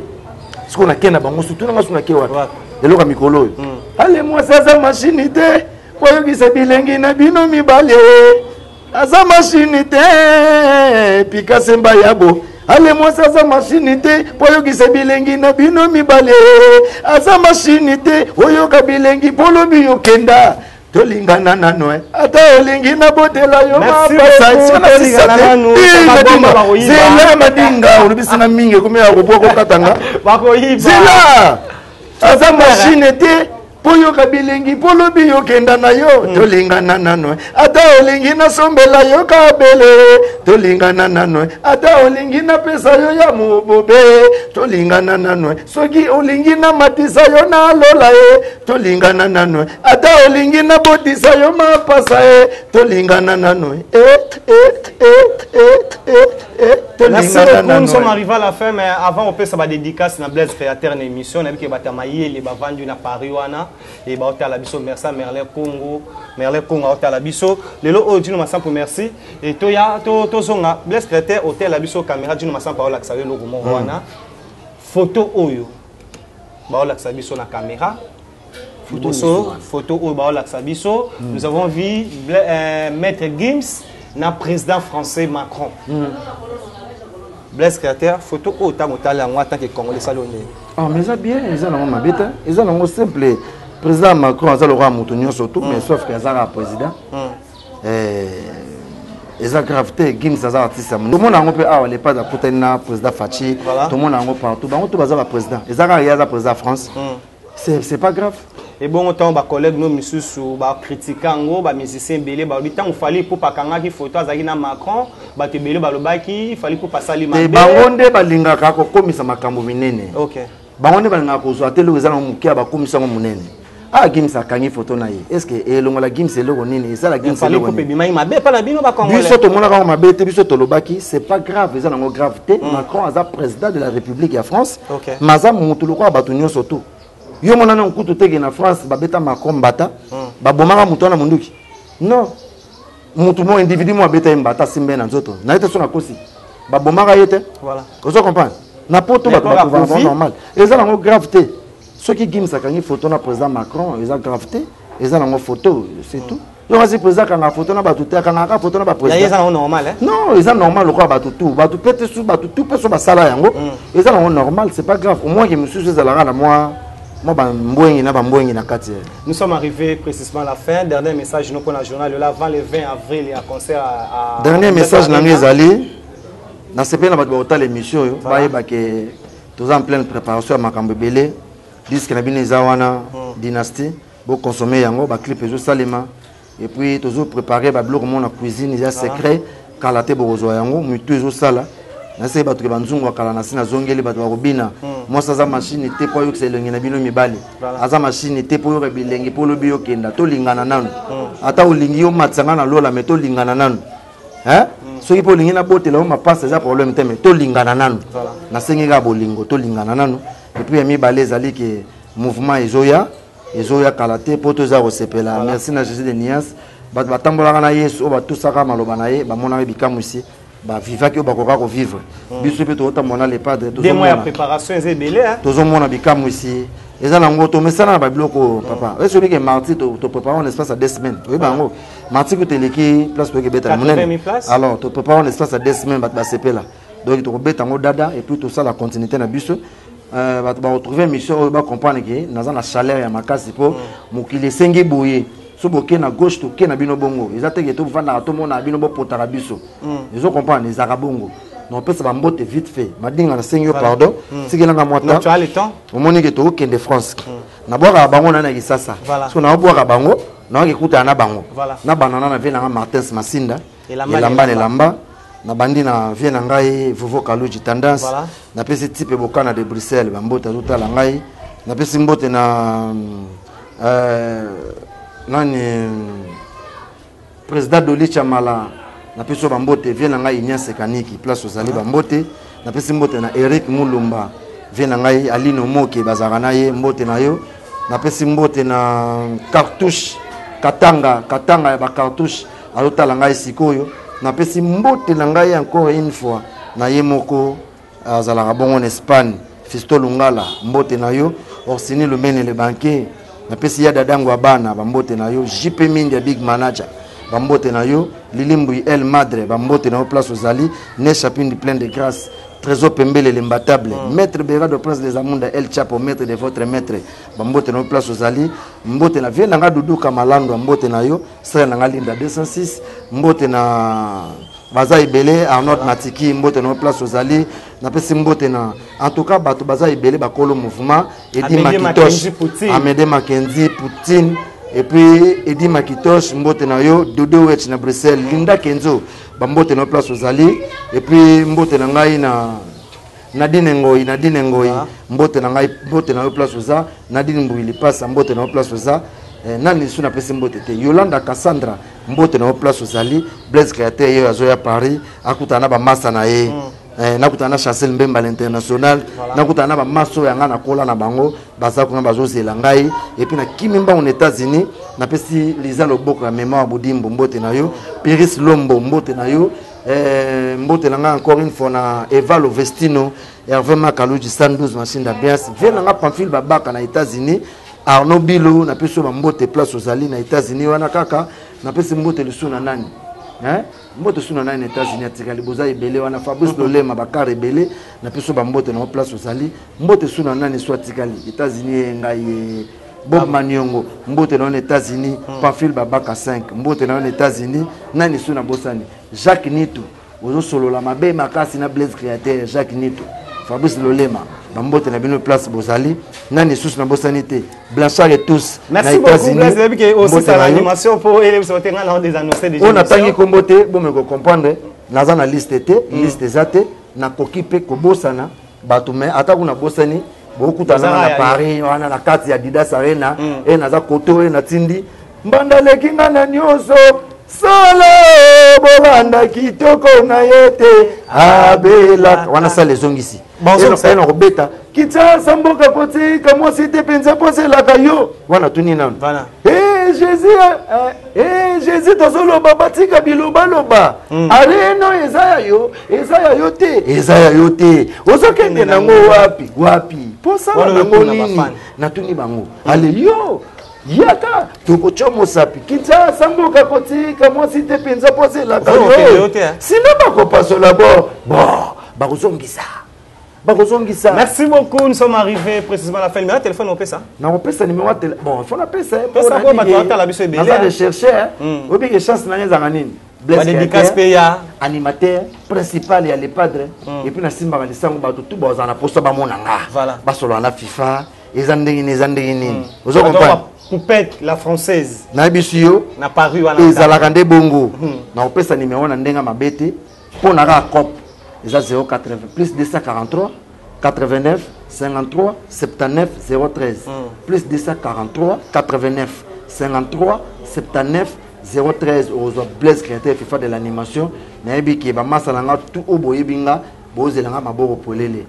sikona kena bango sutuna ngasuna kewa eloka mikolo ale moi ça machine te koyokisa bilengi na bino mibale aza machine te pikasemba yabo ale moi ça machine te poyokisa bilengi na bino mibale aza machine te oyoka bilengi polobi yokenda tolingana nano ata olingi na botela yo zela madinga olobisanga mingi komi ya koboko katanga zela aza machine te poyoka bilengi polobi yokenda na yo tolingana nano ata olingi na sombela yo kabele tolingana nano ata olingi na pesa yo ya mobobe tolingana nano soki olingi na matisa yo na lola tolingana nano ata olingi na botisa yo mapasa tolingana nano Merci beaucoup, nous sommes arrivés à la fin, mais avant on peut savoir dédicace dans Blaise Créateur une émission, on a vu que batamaye les bavandu na Paris wana et ba hôtel la biso merci Merlin Congo hôtel la biso lelo o dino masan pour merci et toya to zonga Blaise Créateur hôtel la biso caméra dino masan pa ola sawe logo mo wana photo oyo ba ola biso na caméra photo oyo ba ola biso nous avons vu Maître Gims na président français Macron. Blaise Créateur, photo au tamotala en tant que Congolais salonné. Ah mais ça bien, ils ont ma bête, ils ont simple président Macron a le roi Moutonio surtout mais sauf que ça président. Ils ont gravité Gims ça artiste. Tout le monde a un peu les pas de président Fachi, tout le monde a un peu partout. Tout le monde a président. Ils ont rien à président France. c'est pas grave. Et bon, autant ba collègue nos misusu ba critiquango ba musicien belé ba bitan il fallait pour pas kanga ki photo azaki na Macron ba te belé ba lobaki il fallait pour pas sali mabe. Te bangonde ba lingaka ko komisa makambo minene. OK. Bangonde ba lingaka ko zo atelo ezana mukia ba komisa ngo munene. Ah Gims akangi photo na ye. Est-ce que elongola Gims eloko nini? Ça la Gims eloko nini? Bima mabe pa na bino ba congolais. Biso to mona ka mabe te biso to lobaki, c'est pas grave, ezana ngo gravité. Macron aza président de la République ya France. OK. Maza mutu lokwa ba tunyo soto. Yo mona na nkutu teke na France ba beta Macron bata. Ba bomanga mutu na munduki. Non. Mutu mo individu mo beta mbata simbe na nzoto. Na ete so na kosi. Ba bomanga yete. Voilà. Vous comprenez? Na poto ba ba normal. Ezana ngo gravité. Ceux qui Gims a gagné photo na président Macron, ils ont gravité, ils ont une photo, c'est tout. Donc si président quand a photo na batuté, quand a photo na ba président. Ils sont normal hein? Non, ils sont normal le quoi batutu, batuté peut sous batutu peut sur ba sala yango. Ils sont normal, c'est pas grave. Au moins que monsieur Zezalara na moi ba mbwengi na ba mbwengi na kati. Nous sommes arrivés précisément à la fin. Dernier message nous pour la journal le avant le 20 avril il y a concert à Dernier message na ngezali. Na sepe na ba hôtel émission yo, ba yeba que tous en pleine préparation à makambo belé. Disque na bino ezawana dynastie bo consommer yango ba clip ezo salema et puis toujours préparer ba bloc mon na cuisine ya secret kala te bozo yango mutu ezo sala na se ba to ba nzungu kala na sina zongeli ba to robina mo sa za machine te po yo ke lengi na bino mibali aza machine te po yo ke bilengi po lo bio kenda to lingana nanu ata olingi yo matsanga na lola me to lingana nanu hein soki po lingi na botela ma passe za problème te me to lingana nanu na sengi ga bolingo to lingana nanu. Et puis, il y a des mouvements Ezoya Kalaté, pour tous les merci à Jésus de Nias. Batambola Yesu, tout ça, Malobanaye, Bamona Bikamusi, Vivaki, Bakora vivre. Bisous, peut-être, on a les padres. Des mois de préparation, c'est belé. Tous les monde Bikamusi. Et ça, on a mis ça dans le bloc, papa. Et celui qui est martyr, tu prépares un espace à 2 semaines. Oui, ben, martyr, tu es l'équipe, place pour que tu aies alors, tu prépares un espace à 2 semaines, tu vas là. Donc, tu vas te dada, et puis tout ça, la continuité dans le va retrouver une mission, va comprendre que nous avons la chaleur et ma casse pour mokili sengi boye. So boké na gauche to na bino bongo. Ils attendent que tout va na tout monde na bino bo potarabiso. Ils ont comprendre les arabongo. Non peut ça va mbote vite fait. Madinga na sengi pardon. Si kelanga mwata. Tu as le temps. Au moni que to de France. Na boka bango na kisasa. So na boka bango, na ngikuta na bango. Na banana na vena Martins Masinda. Et lamba. Na bandi na vie na ngai Vovo Kaluji tendance na pesi type bokana de Bruxelles bambota tota la ngai na pesi mbote na nani président Doli Chamala na pesi bambote vie na ngai Ignace Kaniki place ozali bambote na pesi mbote na Eric Mulumba vie na ngai Alino Moke bazaka na ye mbote na yo na pesi mbote na cartouche Katanga ya ba cartouche alota la ngai sikoyo na pesi mbote na ngai encore une fois na ye moko azala bongo en Espagne Fisto Lungala mbote na yo Orsini Lumene le banquier na pesi ya dadango abana bambote na yo JP Mindia big manager bambote na yo Lilimbu El Madre bambote na yo place ozali ne chapine plein de grâce Trésor Pembele l'imbattable maître Berado prince des Amunda El Chapo maître de votre maître bambote na yo place ozali mbote na vie na nga Dudu Kamalando mbote na yo sera na nga Linda 206 mbote na baza ibele Arnaud Matiki mbote na place ozali na pesi mbote na en tout cas bato baza ibele bakolo mouvement Edi Makitosh Amede Makenzi Poutine et puis Edi Makitosh mbote na yo Dodo Wech na Bruxelles Linda Kenzo bambote na place ozali et puis mbote na ngai na Nadine Ngoi mbote na ngai mbote na yo place oza Nadine Mbouili passa mbote na yo place oza nani suna pesi mbote te Yolanda Cassandra mbote na yo place ozali Blaise Créateur yo azo ya Paris akutana ba massa na ye nakutana Chancel Mbemba l'international nakutana ba maso ya ngana kola na bango baza kuna bazozela ngai et puis na kimimba aux États-Unis na pesi Liza Loboko ya mémoire Budimbo mbote na yo Piris Lombo mbote na yo mbote na nga encore une fois na Eva Lovestino Hervé Makaluji 112 machine d'ambiance vient na Pamphile Babaka na États-Unis Arnaud Bilo na peso mbote place ozali na États-Unis wana kaka na pesi mbote lusuna nani mbote suna nani États-Unis atikali boza ebele wana Fabrice Lolema bakare ebele na peso mbote na place ozali mbote suna nani soit atikali États-Unis ngai Bob Maniongo mbote na États-Unis Pamphile Babaka 5 mbote na États-Unis nani suna bosani Jacques Nitu ozo solo la mabe makasi na Blaise Créateur Jacques Nitu Fabrice Lolema Bambote na bino place bozali nani sous na bosanité Blanchard et tous. Merci beaucoup Blaise que aussi ça l'animation pour élèves sauter dans des annoncés déjà. On a tangi kombote bon me comprendre naza na liste té liste zate na kokipe ko bosana bato mais ata kuna bosani beaucoup na Paris wana na kati ya Didas Arena et naza koto et na tindi mbanda lekinga na nyoso solo bolanda kitoko na yete abela wana sa les ongisi on robeta kitsa samboka poti kamo site penza pose la kayo wana tuni nan Jésus tozolo babatika biloba loba areno ezaya yo te ozokende nango wapi posa nango nini natuni bango aleyo yaka tokochomo sapi kitsa samboka kotika mwasi te penza pose la kayo sino bakopasola bakozongisa. Merci beaucoup, nous sommes arrivés précisément à la fin. Numéro de téléphone, on peut ça? Non, on peut ça numéro de téléphone. Bon, il faut l'appeler ça. On a des chercheurs. On a des chances dans les années. Animateur principal et les padres. Et puis, on a Simba Malisango, tout le monde a posté voilà. Barcelona, FIFA, les Andéini. Vous comprenez? Poupette, la française. Nabisio. Na paru à la. Les Alakande Bongo. On peut ça numéro de Mabete. Pour la COP. Les 080 plus 243 89 53 79 013 plus 243 89 53 79 013 aux Blaise créateur FIFA de l'animation nayebi ki ba masalanga tout oboye binga bozelanga maboko polele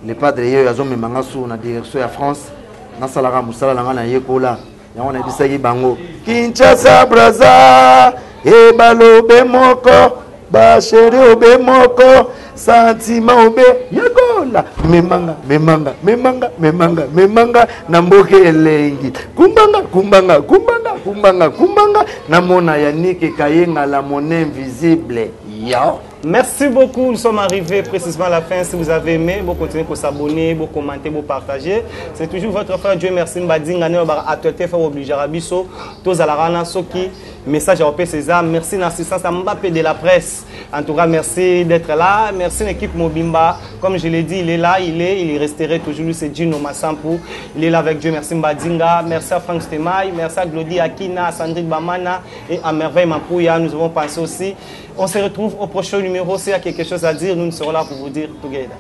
les padres yo yazo memanga su na direction ya France na salaka musala langa na yekola yango na bisaki bango Kinshasa Braza e balobe moko ba chéri obe moko sentiment obe yakola memanga na mboke elengi kumbanga namona Yannick Kayenga la monnaie invisible yo. Merci beaucoup, nous sommes arrivés précisément à la fin. Si vous avez aimé, vous continuez à s'abonner, vous commenter, vous partager. C'est toujours votre frère Dieu merci Mbadinga ne ba atteté faire obliger Rabiso tous à la rana soki message à OP César. Merci l'assistance à Mbappé de la presse. En tout cas, merci d'être là. Merci l'équipe Mobimba. Comme je l'ai dit, il est là, il resterait toujours lui, c'est Gino Massampou. Il est là avec Dieu merci Mbadinga. Merci à Franck Stemaï, merci à Glody Akina, à Sandrine Bamana et à Merveille Mapouya. Nous avons pensé aussi. On se retrouve au prochain numéro. S'il y a quelque chose à dire, nous serons là pour vous dire together.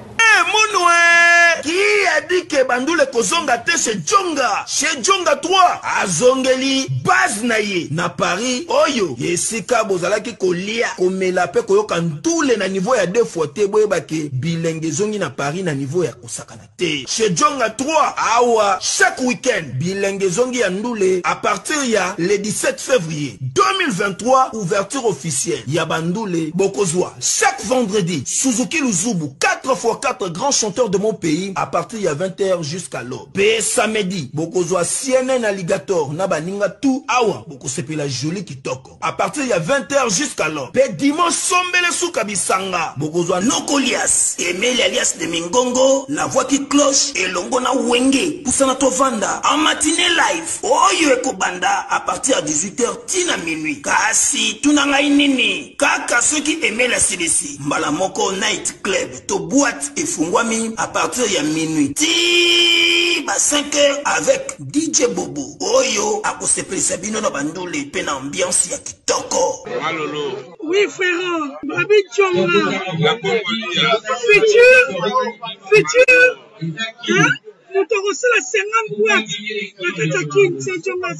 Qui a dit que Bandoule Kozonga te chez Djonga 3 azongeli base naye na Paris oyo yesika bozalaki kolia komela pe koyoka ndule na niveau ya 2 fois te boyeba ke bilenge zongi na Paris na niveau ya kosakana te chez Djonga 3 awa chaque week-end bilenge zongi ya ndule à partir ya le 17 février 2023 ouverture officielle ya Bandoule Bokozwa chaque vendredi Suzuki Luzubu 4x4 grands chanteurs de mon pays à partir de 20h jusqu'à l'aube. Pe samedi, bokozwa CNN Alligator na baninga tout awa boko sepe la jolie kitoko. À partir de 20h jusqu'à l'aube. Pe dimanche sombele souka bisanga. Bokozwa Nokolias, Emile alias de Mingongo, la voix qui cloche et longo na wenge. Poussana tovanda en matinée live. Oyo eko banda à partir de 18h tina minuit. Kasi tunanga inini. Kaka ceux qui aimaient la CDC. Mbalamoko Night Club to boîte et fungwami à partir de minuit. Ti ba 5h avec DJ Bobo. Oyo akosepeli sabino na bandole pe na ambiance ya kitoko. Malolo. Oui frère, Babi Djonga. Futur. Hein? Nous t'avons reçu la 50 boîtes. La Katakine, c'est Djonga.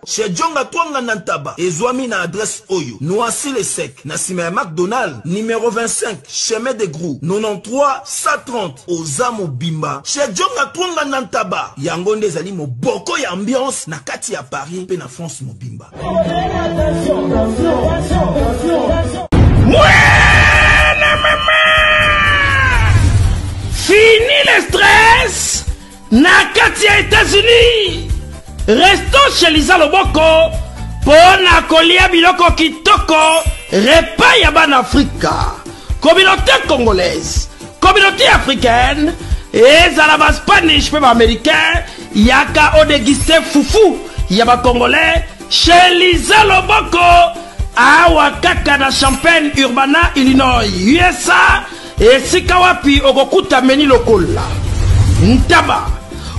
Chez Djonga Twanga Nantaba, Ezwami na adresse Oyo, Noisy le Sec, Nassime McDonald, numéro 25, chemin de Grou, 93 130, Ozamo Bimba. Chez Djonga Twanga Nantaba, Yangonde Zali mo boko ya ambiance, na kati ya Paris, pe na France mo Bimba. Fini le stress, na kati ya États-Unis. Restons chez Lisa Loboko pona kolia biloko kitoko repas ya ban Afrika. Communauté congolaise, communauté africaine et zalaba Spanish pe ba américain yaka odegiste fufu ya ba congolais chez Lisa Loboko awa kaka na Champaign Urbana Illinois USA esika wapi okokuta meni lokola ntaba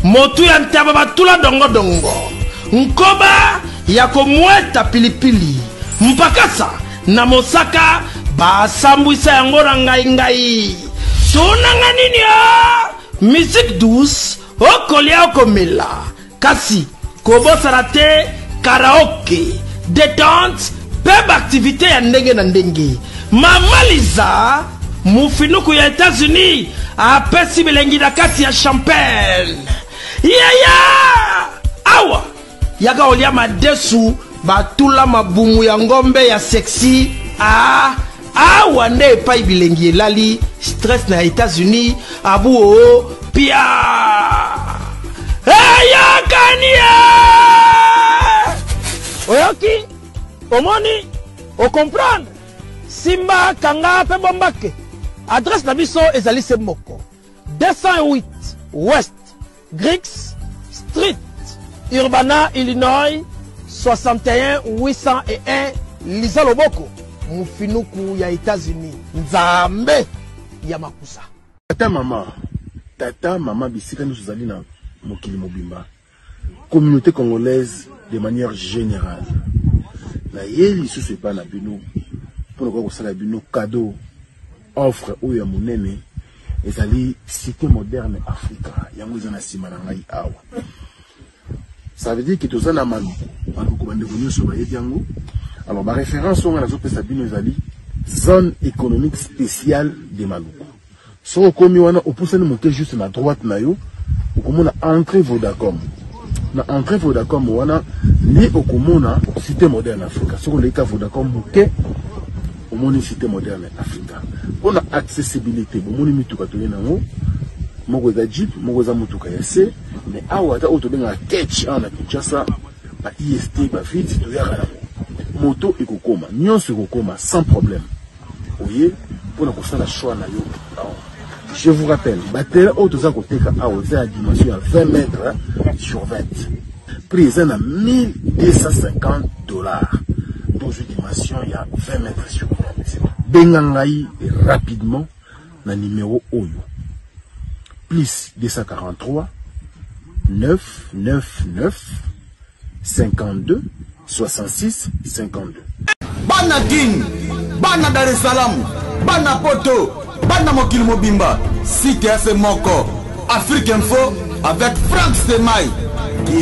motu ya ntaba batula dongo nkoba ya komweta pilipili mpakasa na mosaka basambwisa yango na ngai tunanga nini musique douce okolia okomela kasi kobosana te karaoke détente peba activité ya ndenge na ndenge mamaliza mufinuku ya États-Unis apesi bilengi na kati ya champagne awa yaka olia madesu batula mabumu ya ngombe ya sexy awa nde epai bilengi elali stress na États-Unis abu pia eyakania oyoki omoni ocomprendre simba kanga pe bombake adresse na biso ezali se moko 208 West Griggs Street Urbana Illinois 61 801 Liza Loboko mufinuku ya États-Unis nzambe ya makusa tata mama bisika nous zali na mokili mobimba communauté congolaise de manière générale na yeli sous pas na bino pour ko sala bino cadeau offre ou ya monene ezali cité moderne Africa yango ezana sima na ngai awa. Ça veut dire que tous en a mal sur yango. Alors ma référence on a la bino ezali zone économique spéciale de Maluku. So komi wana opusani moke juste na droite na yo okomona entrée Vodacom. Na entrée Vodacom wana ni okomona cité moderne Africa. So le ka Vodacom moke omoni cité moderne Africa. On a accessibilité bomoni mituka to yango moko za jeep moko za mutuka ya se mais awa ta auto benga catch ana Kinshasa ba IST ba vite to yaka moto ekokoma nyonso ekokoma sans problème. Oye pour na kosala choix na yo. Je vous rappelle, batterie auto za koteka awa za dimension à 20 mètres sur 20. Prix à $1250 dans une dimension il y a 20 mètres sur 20. Bengangai rapidement na numéro Oyo. Plus 243 999 52 66 52. Bana King, Bana Dar es Salaam, Bana Poto, Bana Mokili Mobimba, Site FM Moko, Afrique Info avec Frank Stemai,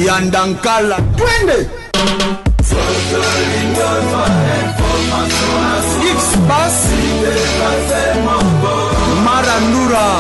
Yandankala, Twende. X-Bass, Marandura.